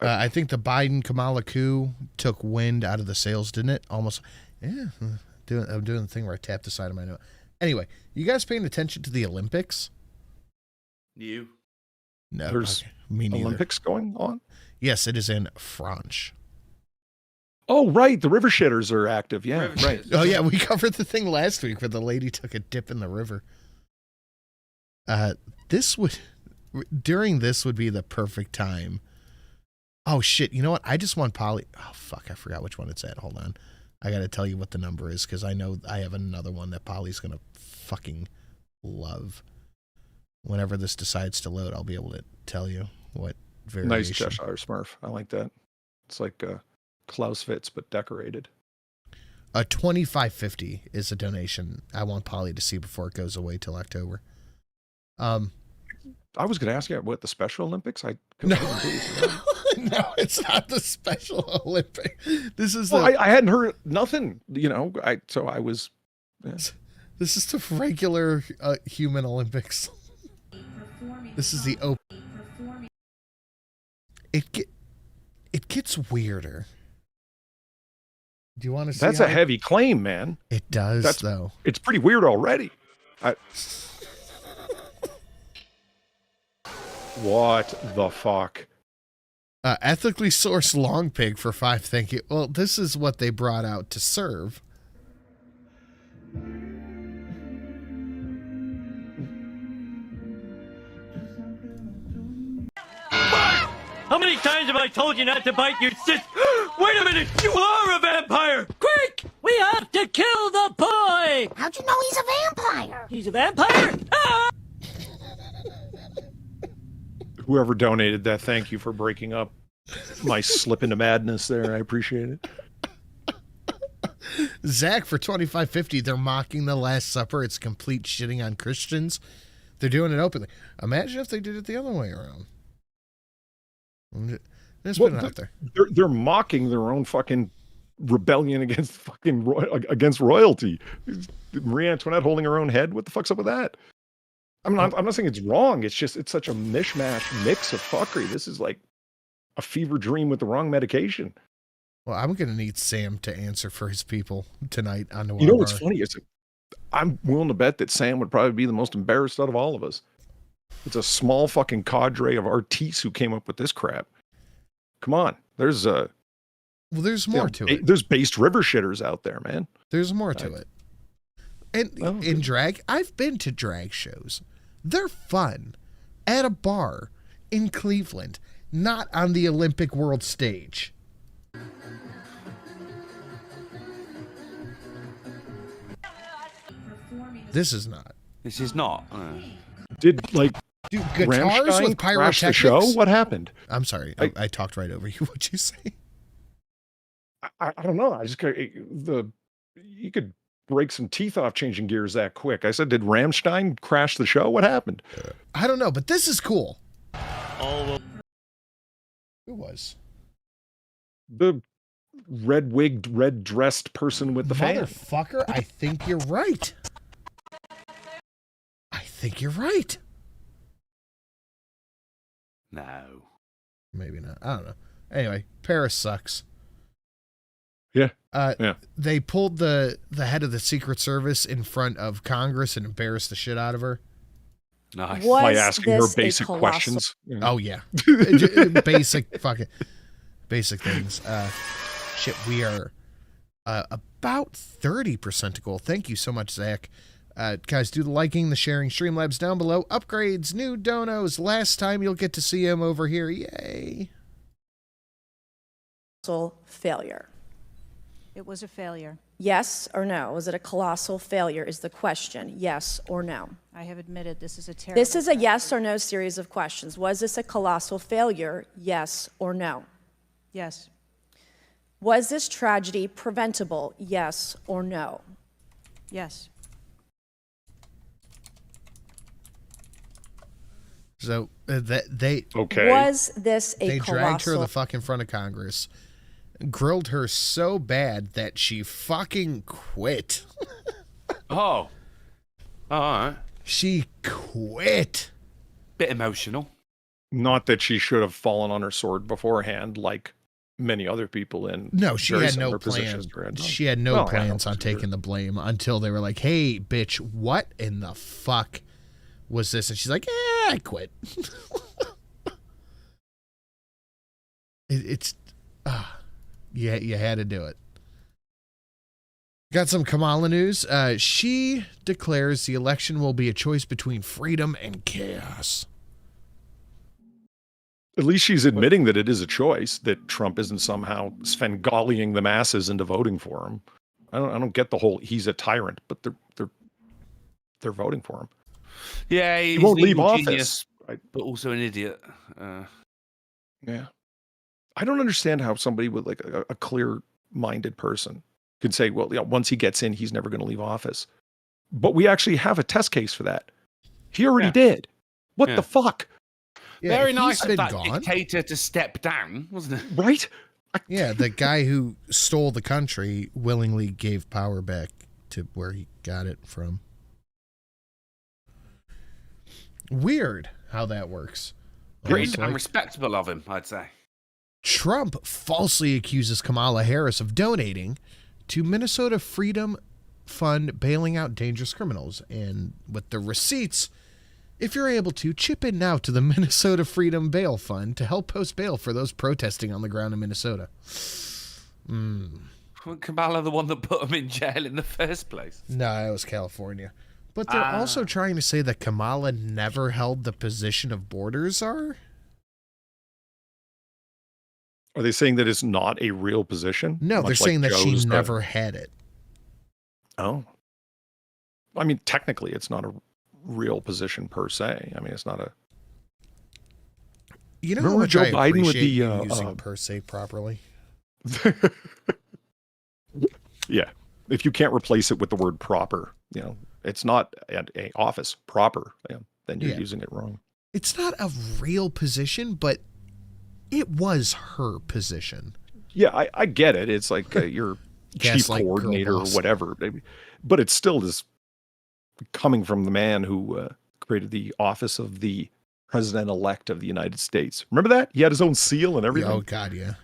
I think the Biden-Kamala coup took wind out of the sails, didn't it? Almost. Yeah. I'm doing the thing where I tap the side of my note. Anyway, you guys paying attention to the Olympics? You? No. There's me neither. Olympics going on? Yes, it is in France. Oh, right. The river shitters are active. Yeah, River right. shitters. Oh, yeah. We covered the thing last week where the lady took a dip in the river. During this would be the perfect time. Oh, shit. You know what? I just want Polly. Oh, fuck. I forgot which one it's at. Hold on. I got to tell you what the number is, because I know I have another one that Polly's going to fucking love. Whenever this decides to load, I'll be able to tell you what variation. Nice Cheshire Smurf. I like that. It's like Clausewitz, but decorated. A $25.50 is a donation I want Polly to see before it goes away till October. I was going to ask you what the Special Olympics. No, no, it's not the Special Olympic. This is I hadn't heard nothing. You know, I was. Yeah. This is the regular human Olympics. This is the open. It gets weirder. Do you want to see? That's a heavy claim, man. It does, though. It's pretty weird already. What the fuck? Ethically sourced long pig for 5. Thank you. Well, this is what they brought out to serve. How many times have I told you not to bite your sis? Wait a minute! You are a vampire! Quick! We have to kill the boy! How'd you know he's a vampire? He's a vampire? Ah! Whoever donated that, thank you for breaking up my slip into madness there. I appreciate it. Zach, for $25.50, they're mocking the Last Supper. It's complete shitting on Christians. They're doing it openly. Imagine if they did it the other way around. Let's put it out there. They're mocking their own fucking rebellion against fucking against royalty. Marie Antoinette holding her own head. What the fuck's up with that? I'm not saying it's wrong. It's just it's such a mishmash mix of fuckery. This is like a fever dream with the wrong medication. Well, I'm gonna need Sam to answer for his people tonight on the. You know what's funny is I'm willing to bet that Sam would probably be the most embarrassed out of all of us. It's a small fucking cadre of artistes who came up with this crap. Come on, there's more to it. There's based river shitters out there, man. There's more to it. And in drag, I've been to drag shows. They're fun at a bar in Cleveland, not on the Olympic world stage. This is not. This is not. Did Dude, guitars Rammstein with crash the pyrotechnics? show? What happened? I'm sorry. I talked right over you. What'd you say? I don't know. You could break some teeth off changing gears that quick. I said, did Rammstein crash the show? What happened? I don't know, but this is cool. Oh, Who was? The red-wigged, red-dressed person with the fan. Motherfucker, I think you're right. No. Maybe not. I don't know. Anyway, Paris sucks. Yeah. They pulled the head of the Secret Service in front of Congress and embarrassed the shit out of her. Nice. By asking her basic questions. Oh yeah. basic things. Shit, we are about 30% to goal. Thank you so much, Zach. Guys, do the liking, the sharing, Streamlabs down below. Upgrades, new donos. Last time you'll get to see him over here. Yay. Failure. It was a failure. Yes or no? Was it a colossal failure is the question. Yes or no? I have admitted this is a terrible. This is a yes or no series of questions. Was this a colossal failure? Yes or no? Yes. Was this tragedy preventable? Yes or no? Yes. So was this a they colossal? dragged her the fuck in front of Congress, grilled her so bad that she fucking quit. Oh. All right. She quit. Bit emotional. Not that she should have fallen on her sword beforehand, like many other people in. No, she very had no similar plans. positions to her. She had no plans on taking the blame until they were like, "Hey, bitch, what in the fuck was this?" And she's like, I quit. You had to do it. Got some Kamala news. She declares the election will be a choice between freedom and chaos. At least she's admitting that it is a choice, that Trump isn't somehow Svengaliing the masses into voting for him. I don't get the whole he's a tyrant, but they're voting for him. Yeah, he won't leave office, genius, but also an idiot. Yeah, I don't understand how somebody with like a clear-minded person could say, well, yeah, once he gets in, he's never going to leave office. But we actually have a test case for that. He already did. What the fuck? Yeah, very nice of that gone. dictator to step down, wasn't it? Right? Yeah, the guy who stole the country willingly gave power back to where he got it from. Weird how that works. Pretty damn respectable of him, I'd say. Trump falsely accuses Kamala Harris of donating to Minnesota Freedom Fund bailing out dangerous criminals. And with the receipts, if you're able to, chip in now to the Minnesota Freedom Bail Fund to help post bail for those protesting on the ground in Minnesota. Kamala the one that put him in jail in the first place? No, it was California. But they're also trying to say that Kamala never held the position of border czar? Are they saying that it's not a real position? No, they're saying that she never had it. Oh. I mean, technically, it's not a real position per se. I mean, it's not a... You know how much Joe I Biden with appreciate the using per se properly? Yeah. If you can't replace it with the word proper, you know, it's not an office proper, then you're using it wrong. It's not a real position, but it was her position. Yeah, I get it. It's like your chief coordinator or whatever. but it still is coming from the man who created the office of the president-elect of the United States. Remember that? He had his own seal and everything. Oh God, yeah.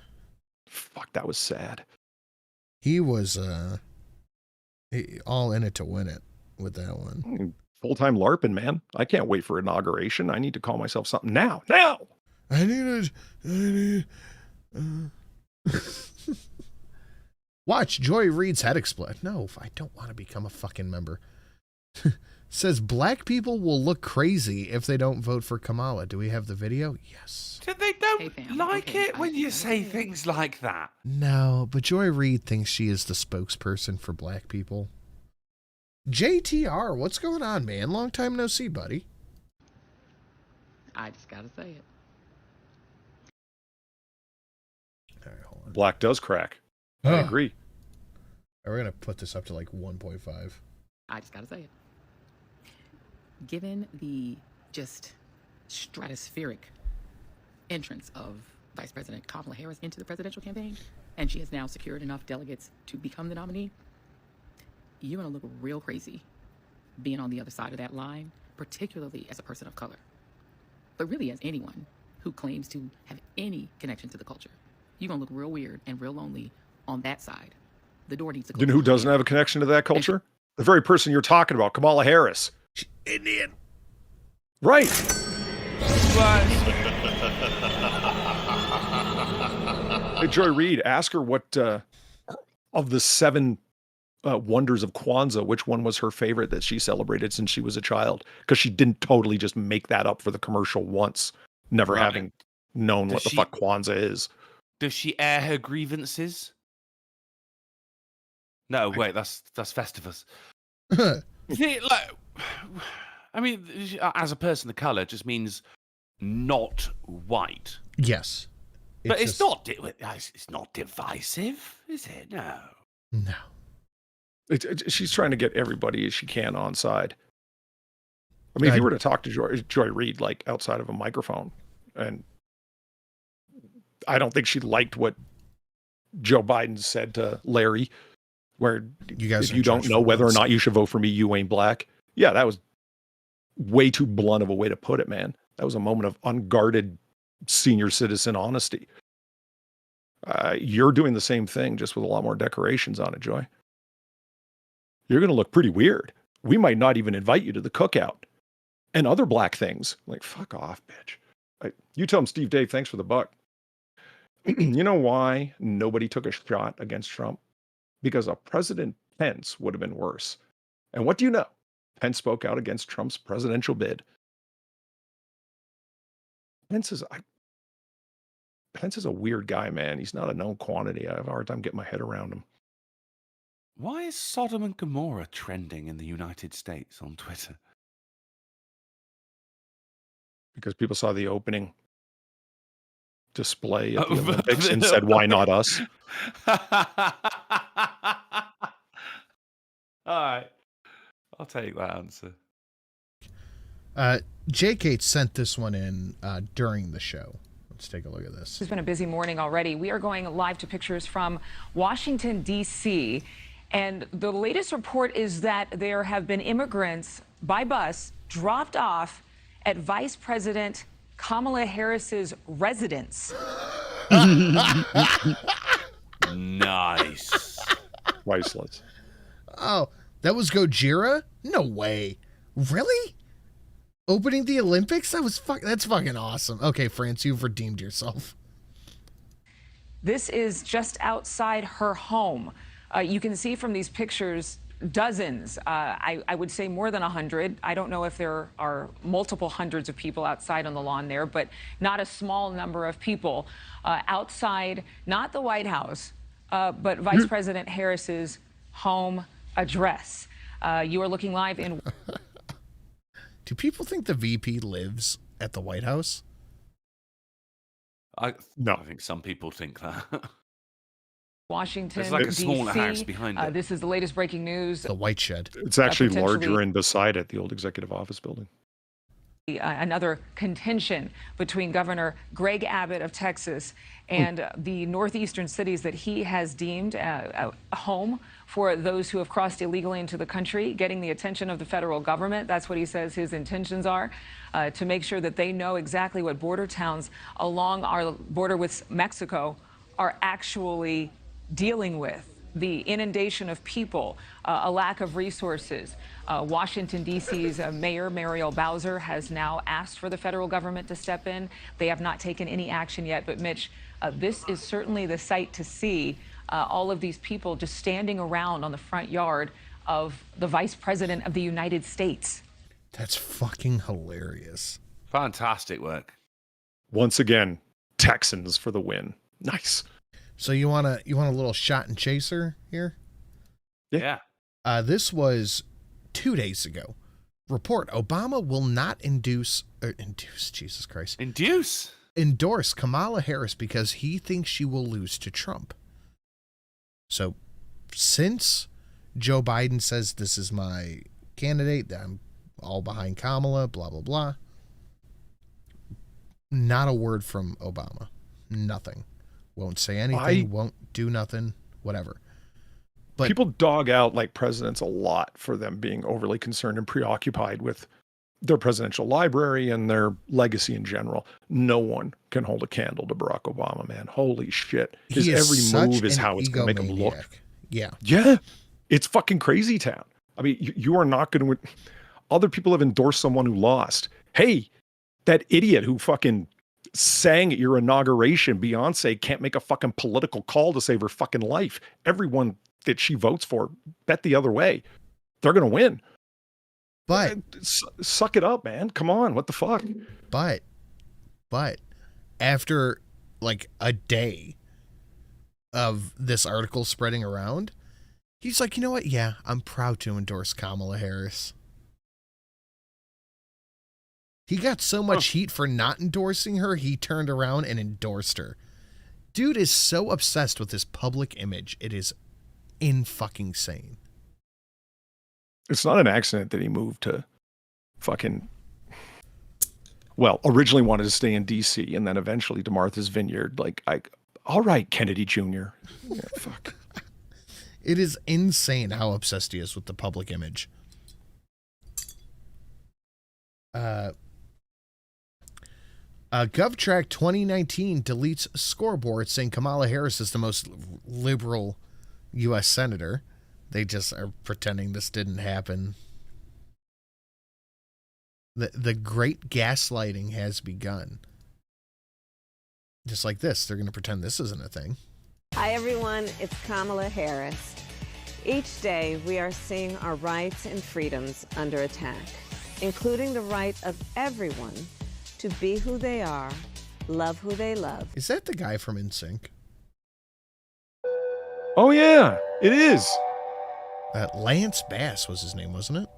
Fuck, that was sad. He was all in it to win it with that one. Full-time LARPing, man. I can't wait for inauguration. I need to call myself something now. Now! I need Watch Joy Reid's head explode. No, I don't want to become a fucking member. Says black people will look crazy if they don't vote for Kamala. Do we have the video? Yes. So they don't like it when you say things like that. No, but Joy Reid thinks she is the spokesperson for black people. JTR, what's going on, man? Long time no see, buddy. I just gotta say it. All right, hold on. Black does crack. I agree. We're going to put this up to like 1.5. I just gotta say it. Given the just stratospheric entrance of Vice President Kamala Harris into the presidential campaign, and she has now secured enough delegates to become the nominee, you're going to look real crazy being on the other side of that line, particularly as a person of color. But really as anyone who claims to have any connection to the culture. You're going to look real weird and real lonely on that side. The door needs to go. You know who doesn't have a connection to that culture? The very person you're talking about, Kamala Harris. Indian. Right. Hey, Joy Reid, ask her what of the 7 wonders of Kwanzaa, which one was her favorite that she celebrated since she was a child? Because she didn't totally just make that up for the commercial once, never having known what the fuck Kwanzaa is. Does she air her grievances? No, wait, that's Festivus. See, like, I mean, as a person of color, just means not white. Yes, but it's not divisive, is it? No. No. She's trying to get everybody as she can on side. I mean, if you were to talk to Joy Reid, like outside of a microphone, and I don't think she liked what Joe Biden said to Larry, where you guys if you don't know whether or not you should vote for me, you ain't black. Yeah, that was way too blunt of a way to put it, man. That was a moment of unguarded senior citizen honesty. You're doing the same thing, just with a lot more decorations on it, Joy. You're going to look pretty weird. We might not even invite you to the cookout and other black things. Like, fuck off, bitch. You tell him, Steve Dave, thanks for the buck. You know why nobody took a shot against Trump? Because a President Pence would have been worse. And what do you know? Pence spoke out against Trump's presidential bid. Pence is a weird guy, man. He's not a known quantity. I have a hard time getting my head around him. Why is Sodom and Gomorrah trending in the United States on Twitter? Because people saw the opening display at the Olympics and said, why not us? All right. I'll take that answer. J. sent this one in during the show. Let's take a look at this. It's been a busy morning already. We are going live to pictures from Washington, D.C., and the latest report is that there have been immigrants by bus dropped off at Vice President Kamala Harris's residence. Nice. Priceless. Oh, that was Gojira? No way. Really? Opening the Olympics? That's fucking awesome. Okay, France, you've redeemed yourself. This is just outside her home. You can see from these pictures dozens, I would say more than 100. I don't know if there are multiple hundreds of people outside on the lawn there, but not a small number of people outside, not the White House, but Vice President Harris's home address. You are looking live in... Do people think the VP lives at the White House? No. I think some people think that. Washington, There's like a smaller DC. house behind it. This is the latest breaking news. The White Shed. It's actually larger and beside it, the old executive office building. another contention between Governor Greg Abbott of Texas and the northeastern cities that he has deemed a home for those who have crossed illegally into the country, getting the attention of the federal government. That's what he says his intentions are, to make sure that they know exactly what border towns along our border with Mexico are actually dealing with. The inundation of people, a lack of resources. Washington, D.C.'s Mayor Muriel Bowser has now asked for the federal government to step in. They have not taken any action yet. But, Mitch, this is certainly the sight to see, all of these people just standing around on the front yard of the Vice President of the United States. That's fucking hilarious. Fantastic work. Once again, Texans for the win. Nice. So you want a little shot and chaser here? Yeah. This was 2 days ago. Report: Obama will not endorse Kamala Harris because he thinks she will lose to Trump. So, since Joe Biden says this is my candidate, that I'm all behind Kamala, blah blah blah. Not a word from Obama. Nothing. Won't say anything, won't do nothing, whatever. But people dog out like presidents a lot for them being overly concerned and preoccupied with their presidential library and their legacy in general. No one can hold a candle to Barack Obama, man. Holy shit. His every move is how it's going to make him look. Yeah. Yeah. It's fucking crazy town. I mean, you are not going to... Other people have endorsed someone who lost. Hey, that idiot who fucking sang at your inauguration, Beyonce, can't make a fucking political call to save her fucking life. Everyone that she votes for bet the other way. They're going to win. But suck it up, man. Come on. What the fuck? But after like a day of this article spreading around, he's like, you know what? Yeah, I'm proud to endorse Kamala Harris. He got so much heat for not endorsing her, he turned around and endorsed her. Dude is so obsessed with his public image. It is in-fucking-sane. It's not an accident that he moved to fucking... Well, originally wanted to stay in D.C. and then eventually to Martha's Vineyard. All right, Kennedy Jr. Yeah, fuck. It is insane how obsessed he is with the public image. GovTrack 2019 deletes scoreboard saying Kamala Harris is the most liberal U.S. senator. They just are pretending this didn't happen. The great gaslighting has begun. Just like this, they're going to pretend this isn't a thing. Hi, everyone. It's Kamala Harris. Each day, we are seeing our rights and freedoms under attack, including the right of everyone to be who they are, love who they love. Is that the guy from NSYNC? Oh, yeah, it is. Lance Bass was his name, wasn't it?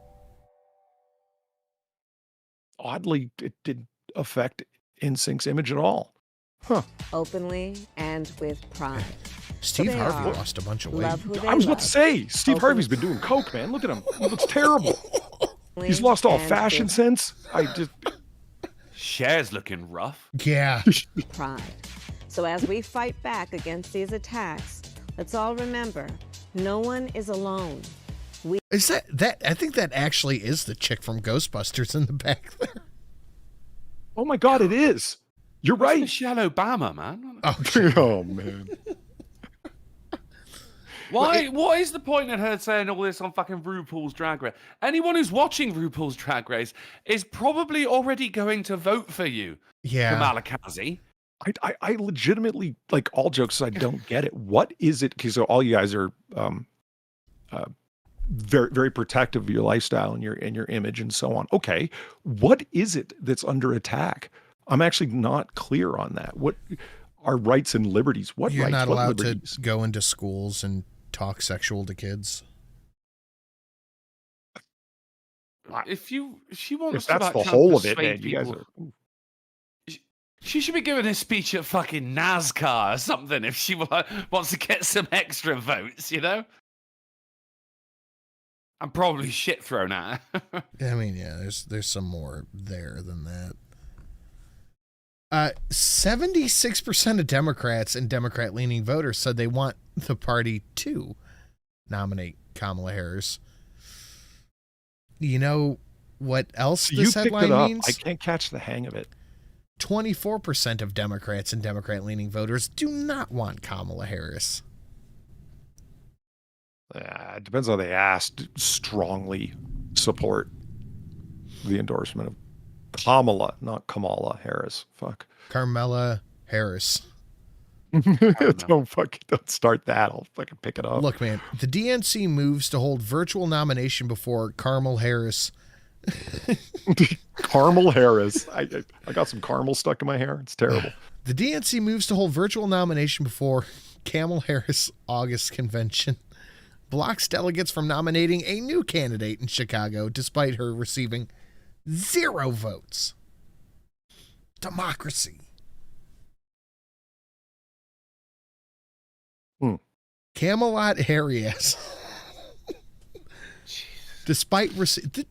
Oddly, it didn't affect NSYNC's image at all. Huh. Openly and with pride. Steve Harvey lost a bunch of weight. I was about to say, Steve Harvey's been doing coke, man. Look at him. He looks terrible. He's lost all fashion sense. Cher's looking rough. Yeah. Pride. So as we fight back against these attacks, let's all remember, no one is alone. Is that? I think that actually is the chick from Ghostbusters in the back there. Oh my God, it is. You're right. Michelle Obama, man. Oh man. Why? What is the point in her saying all this on fucking RuPaul's Drag Race? Anyone who's watching RuPaul's Drag Race is probably already going to vote for you. Yeah. Kamala Kazi. I legitimately, like, all jokes aside, don't get it. What is it? Because all you guys are very, very protective of your lifestyle and your image and so on. Okay, what is it that's under attack? I'm actually not clear on that. What are rights and liberties? What You're rights? not what allowed liberties? to go into schools and talk sexual to kids. If she wants If that's to, the like, whole of it, persuade man, you guys people- are. She should be giving a speech at fucking NASCAR or something if she wants to get some extra votes, you know? And probably shit thrown at her. I mean, yeah, there's some more there than that. 76% of Democrats and Democrat-leaning voters said they want the party to nominate Kamala Harris. You know what else this headline means? I can't catch the hang of it. 24% of Democrats and Democrat-leaning voters do not want Kamala Harris. It depends how they asked. Strongly support the endorsement of Kamala, not Kamala Harris. Fuck. Carmela Harris. Don't start that. I'll fucking pick it up. Look, man, the DNC moves to hold virtual nomination before Carmel Harris. Caramel Harris. I got some caramel stuck in my hair. It's terrible. The DNC moves to hold virtual nomination before Kamala Harris August convention. Blocks delegates from nominating a new candidate in Chicago, despite her receiving 0 votes. Democracy. Camelot Harris. Despite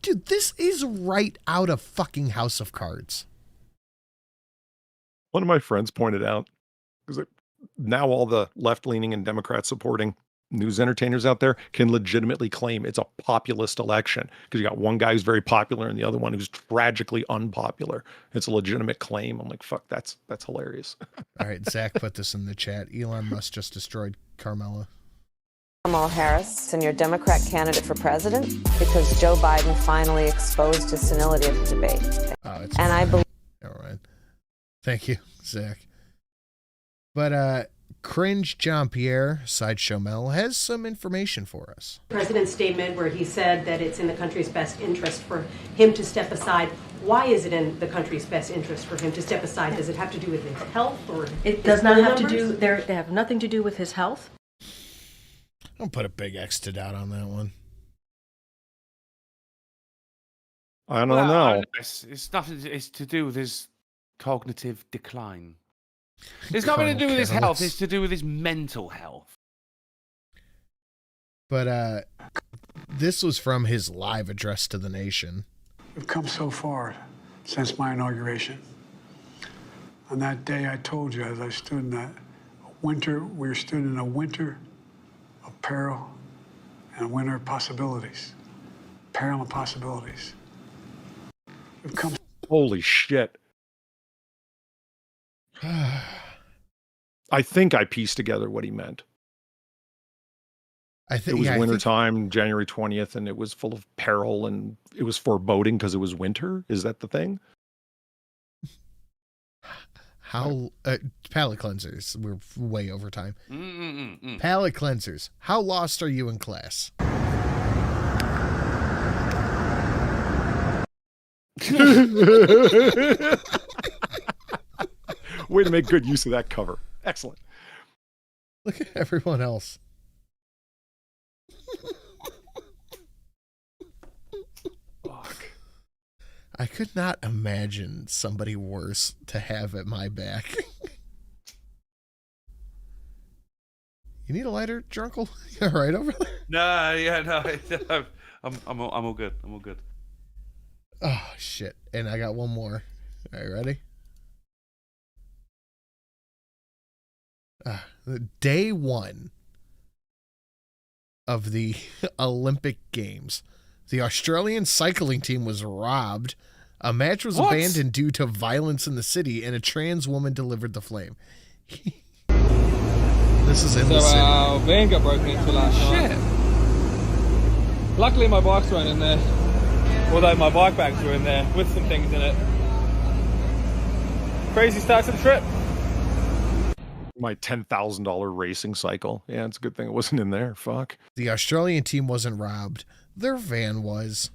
dude, this is right out of fucking House of Cards. One of my friends pointed out, because now all the left-leaning and Democrat-supporting news entertainers out there can legitimately claim it's a populist election, because you got one guy who's very popular and the other one who's tragically unpopular. It's a legitimate claim. I'm like, fuck, that's hilarious. All right, Zach put this in the chat. Elon Musk just destroyed Carmela. Kamala Harris and your Democrat candidate for president, because Joe Biden finally exposed his senility of the debate. And I believe. All right. Thank you, Zach. But Cringe Jean-Pierre, Sideshow Mel, has some information for us. President's statement where he said that it's in the country's best interest for him to step aside. Why is it in the country's best interest for him to step aside? Does it have to do with his health, or it does not have to do? They have nothing to do with his health. I'll put a big X to doubt on that one. I don't know. It's nothing. It's to do with his cognitive decline. It's nothing to do with his health. It's to do with his mental health. But this was from his live address to the nation. We've come so far since my inauguration. On that day, I told you, as I stood in that winter, we stood in a winter of peril and winter of possibilities. Peril and possibilities. We've come. Holy shit. I think I pieced together what he meant. I think it was wintertime, January 20th, and it was full of peril and it was foreboding because it was winter. Is that the thing? How palate cleansers? We're way over time. Palate cleansers. How lost are you in class? Way to make good use of that cover. Excellent. Look at everyone else. Fuck. I could not imagine somebody worse to have at my back. You need a lighter, Drunkle? You all right over there? No. I'm all good. I'm all good. Oh shit! And I got one more. All right, ready? Day 1 of the Olympic Games. The Australian cycling team was robbed. A match was abandoned due to violence in the city, and a trans woman delivered the flame. This is in the city. Our van got broken into last night. Luckily, my bikes weren't in there. Although my bike bags were in there with some things in it. Crazy start to the trip. My $10,000 racing cycle. Yeah, it's a good thing it wasn't in there. Fuck. The Australian team wasn't robbed. Their van was.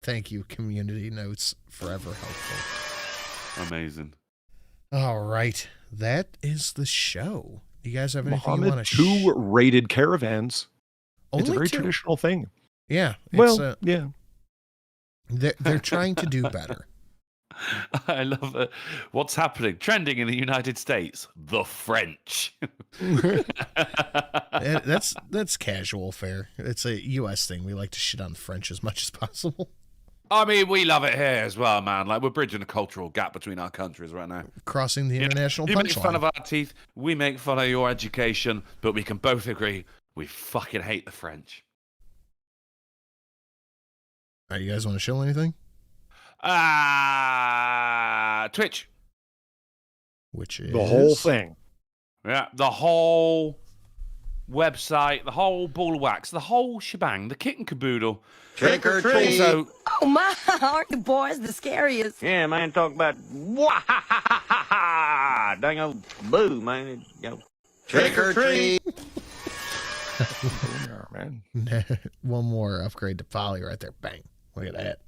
Thank you, community notes. Forever helpful. Amazing. All right. That is the show. Do you guys have anything you want to two rated caravans. Only it's a very 2? traditional thing. Yeah. Well, yeah. They're trying to do better. I love it. What's happening? Trending in the United States. The French. That's casual fare. It's a U.S. thing. We like to shit on the French as much as possible. I mean, we love it here as well, man. Like, we're bridging a cultural gap between our countries right now. Crossing the international You make punchline. fun of our teeth, we make fun of your education, but we can both agree we fucking hate the French. All right, you guys want to show anything? Twitch. Which is the whole thing. Yeah, the whole website, the whole ball of wax, the whole shebang, the kit and caboodle. Trick or treat. Also, Oh my, aren't the boys the scariest? Yeah, man, talk about dang old boo, man. Yo. Trick or treat. Man. One more upgrade to Polly right there. Bang. Look at that.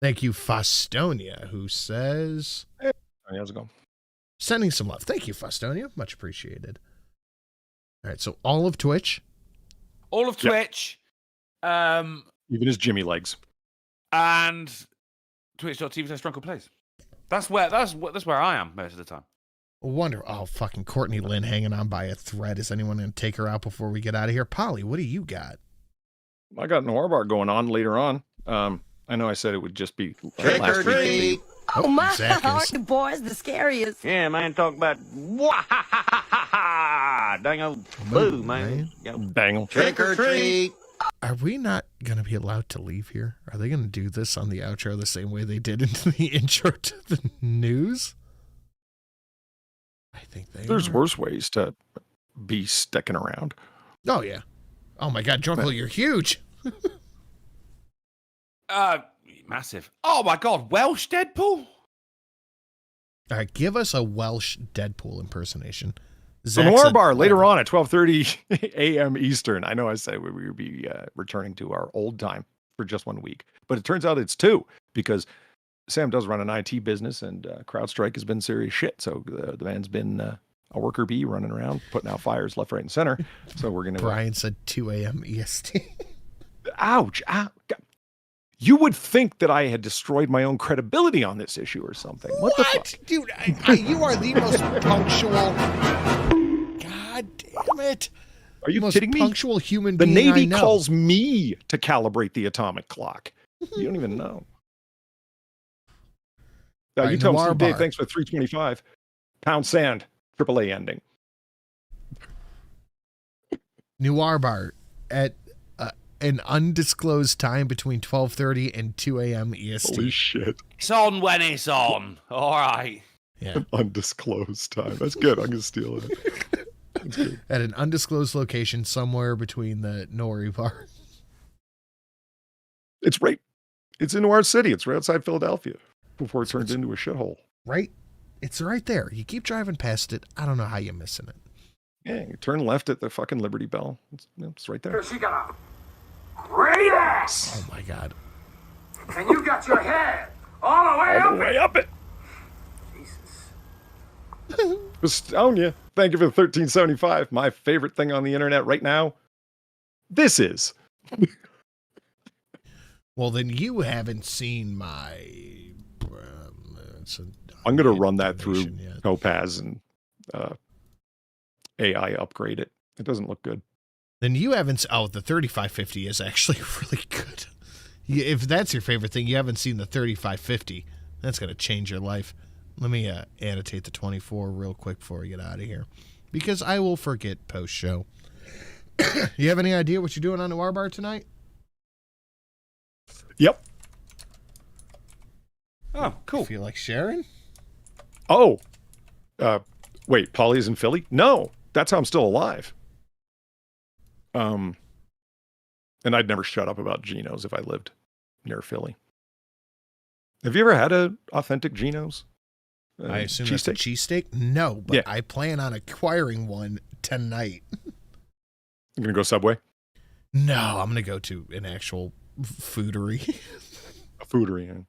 Thank you, Fostonia, who says... Hey, how's it going? Sending some love. Thank you, Fostonia. Much appreciated. All right, so all of Twitch. All of Twitch. Even his Jimmy legs. And twitch.tv/DrunkenPlays. That's where I am most of the time. Wonder. Oh, fucking Courtney Lynn hanging on by a thread. Is anyone going to take her out before we get out of here? Polly, what do you got? I got Noir Bar going on later on. I know I said it would just be Trick or last week. treat. Oh my, Zach aren't is- the boys the scariest? Yeah, man, talk about dang old boo, man. Yo. Bangle. Trick or treat. Are we not going to be allowed to leave here? Are they going to do this on the outro the same way they did into the intro to the news? I think There's worse ways to be sticking around. Oh, yeah. Oh, my God, Drunkle, you're huge. Massive. Oh, my God, Welsh Deadpool? All right, give us a Welsh Deadpool impersonation. So Zach Noir said- Bar later on at 12:30 a.m. Eastern. I know I said we would be returning to our old time for just 1 week, but it turns out it's 2 because Sam does run an IT business and CrowdStrike has been serious shit. So the man's been a worker bee running around, putting out fires left, right, and center. So we're going to... Brian said 2 a.m. EST. Ouch. Ow. You would think that I had destroyed my own credibility on this issue or something. What the fuck? Dude, you are the most punctual... God damn it. Are you most kidding me? Punctual human The being I Navy know. calls me to calibrate the atomic clock. You don't even know. All You right, tell Noir him, Dave, Bar. thanks for 325. Pound sand, AAA ending. Noir Bar at an undisclosed time between 12:30 and 2 a.m. EST. Holy shit. It's on when it's on. All right. Yeah. An undisclosed time. That's good. I'm going to steal it. That's good. At an undisclosed location somewhere between the Nori Bar. It's right. It's in Noir City. It's right outside Philadelphia before it turns into a shithole. Right? It's right there. You keep driving past it. I don't know how you're missing it. Yeah, you turn left at the fucking Liberty Bell. It's right there. She got a great ass, Oh my God. and you got your head all the way All up the way it. up it. Jesus. Estonia, thank you for the 1375. My favorite thing on the internet right now. This is. Well, then you haven't seen my... I'm going to run that through Topaz and AI upgrade it. It doesn't look good. Then you haven't... Oh, the 3550 is actually really good. If that's your favorite thing, you haven't seen the 3550. That's going to change your life. Let me annotate the 24 real quick before we get out of here. Because I will forget post-show. You have any idea what you're doing on Noir Bar tonight? Yep. Oh, cool. You feel like sharing? Oh. Wait, Polly's in Philly? No, that's how I'm still alive. And I'd never shut up about Geno's if I lived near Philly. Have you ever had an authentic Geno's? I assume that's a cheesesteak? No, but Yeah. I plan on acquiring one tonight. You gonna go Subway? No, I'm going to go to an actual foodery. A foodery.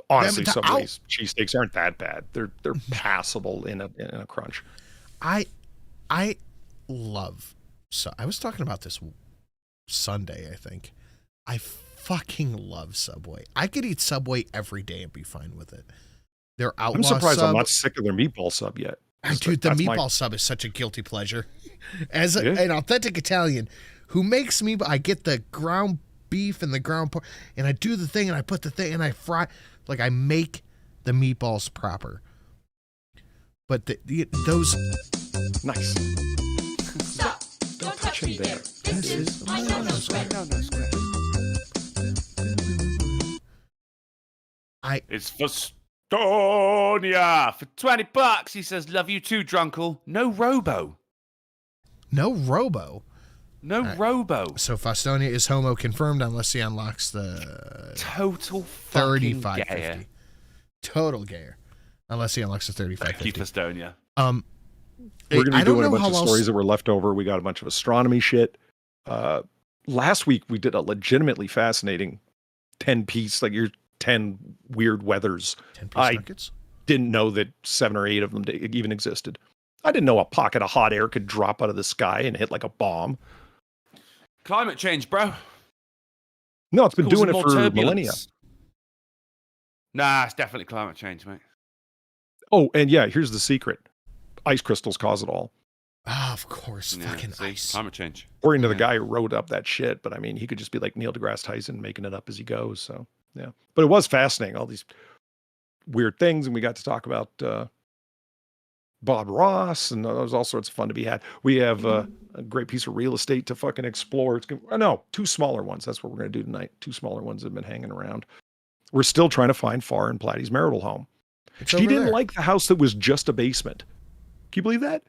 Honestly, Damn it, Subway's cheesesteaks aren't that bad. They're passable in a crunch. I love... So I was talking about this Sunday, I think. I fucking love Subway. I could eat Subway every day and be fine with it. Their outlaw I'm surprised sub, I'm not sick of their meatball sub yet. Dude, the meatball sub is such a guilty pleasure. As an authentic Italian who makes me, I get the ground beef and the ground pork, and I do the thing, and I put the thing, and I fry, like I make the meatballs proper. But those nice. Stop! Don't touch me there. This is my no square. It's for Stonia for $20. He says, "Love you too, drunkle." No robo. No robo. No robo. So Fostonia is homo confirmed unless he unlocks the total 3550. Total gayer. Unless he unlocks the 3550. Thank you, Fostonia. We're going to be doing a bunch of stories that were left over. We got a bunch of astronomy shit. Last week we did a legitimately fascinating 10-piece, like your 10 weird weathers. 10-piece nuggets? Didn't know that 7 or 8 of them even existed. I didn't know a pocket of hot air could drop out of the sky and hit like a bomb. Climate change, bro. No, it's been doing it for millennia. Nah, it's definitely climate change, mate. Oh, and yeah, here's the secret. Ice crystals cause it all. Oh, of course. Fucking ice. Climate change. According to the guy who wrote up that shit, but I mean, he could just be like Neil deGrasse Tyson making it up as he goes. So, yeah. But it was fascinating, all these weird things, and we got to talk about Bob Ross, and there was all sorts of fun to be had. We have a great piece of real estate to fucking explore. It's no, 2 smaller ones. That's what we're going to do tonight. 2 smaller ones have been hanging around. We're still trying to find Far and Platy's marital home. She didn't like the house that was just a basement. Can you believe that?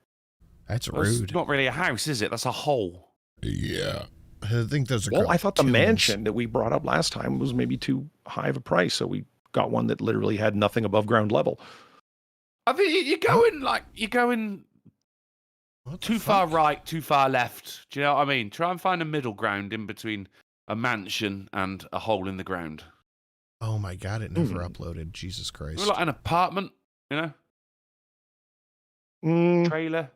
That's rude. It's not really a house, is it? That's a hole. Yeah. I think those are Well, I thought the mansion that we brought up last time was maybe too high of a price, so we got one that literally had nothing above ground level. I think you're going too far right, too far left. Do you know what I mean? Try and find a middle ground in between a mansion and a hole in the ground. Oh my God, it never uploaded. Jesus Christ. Like an apartment, you know? Trailer.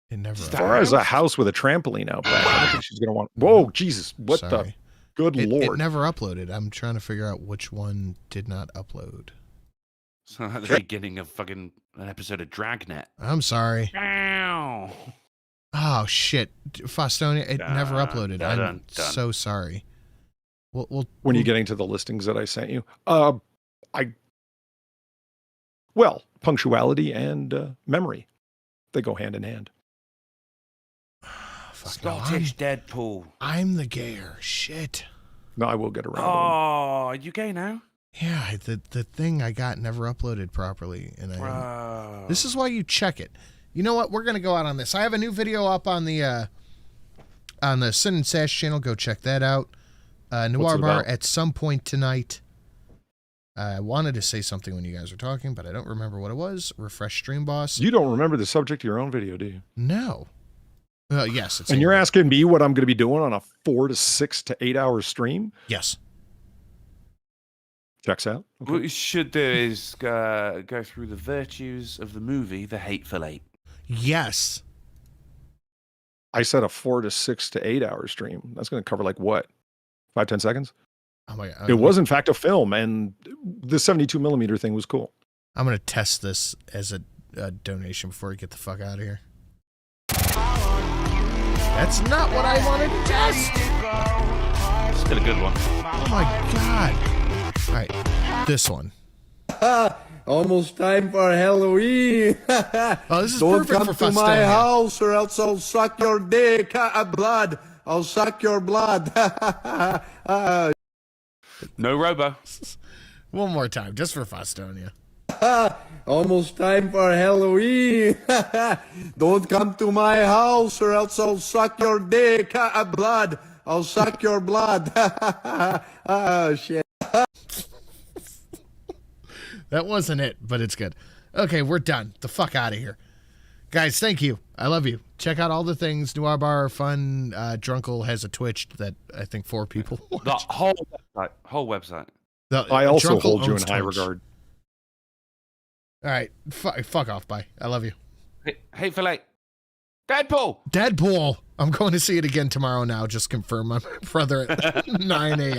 It never. As far as a house with a trampoline out back, I don't think she's going to want. Whoa, Jesus. What the? Good Lord. It never uploaded. I'm trying to figure out which one did not upload. So at the beginning of fucking an episode of Dragnet. I'm sorry. Ow. Oh, shit. Fostonia, it never uploaded. I'm so sorry. When you're getting to the listings that I sent you, punctuality and memory, they go hand in hand. Scottish Deadpool. I'm the gayer. Shit. No, I will get around. Oh, are you gay now? Yeah, the thing I got never uploaded properly, and this is why you check it. You know what? We're gonna go out on this. I have a new video up on the Sin and Sash channel. Go check that out. Noir Bar at some point tonight. I wanted to say something when you guys were talking, but I don't remember what it was. Refresh Stream Boss. You don't remember the subject of your own video, do you? No. Yes. And you're asking me what I'm going to be doing on a 4 to 6 to 8 hour stream? Yes. Checks out. Okay. What you should do is go through the virtues of the movie, The Hateful Eight. Yes. I said a 4 to 6 to 8 hour stream. That's going to cover like what? 5-10 seconds? Oh my God. It was in fact a film, and the 72 millimeter thing was cool. I'm going to test this as a donation before we get the fuck out of here. That's not what I wanted to test. Still a good one. Oh my God. All right, this one. Almost time for Halloween. Oh, this is Don't perfect come for to my Fostonia. house or else I'll suck your dick. Blood. I'll suck your blood. No robo. One more time, just for Fostonia. Almost time for Halloween. Don't come to my house or else I'll suck your dick. Blood. I'll suck your blood. Oh, shit. That wasn't it, but it's good. Okay, we're done. The fuck out of here. Guys, thank you. I love you. Check out all the things. Noir Bar, fun. Drunkle has a Twitch that I think 4 people watch. The whole website. I also Drunkle hold you in owns high Twitch. regard. All right. Fuck off. Bye. I love you. Hateful Eight. Deadpool. Deadpool. I'm going to see it again tomorrow now. Just confirm my brother at 9 a.m.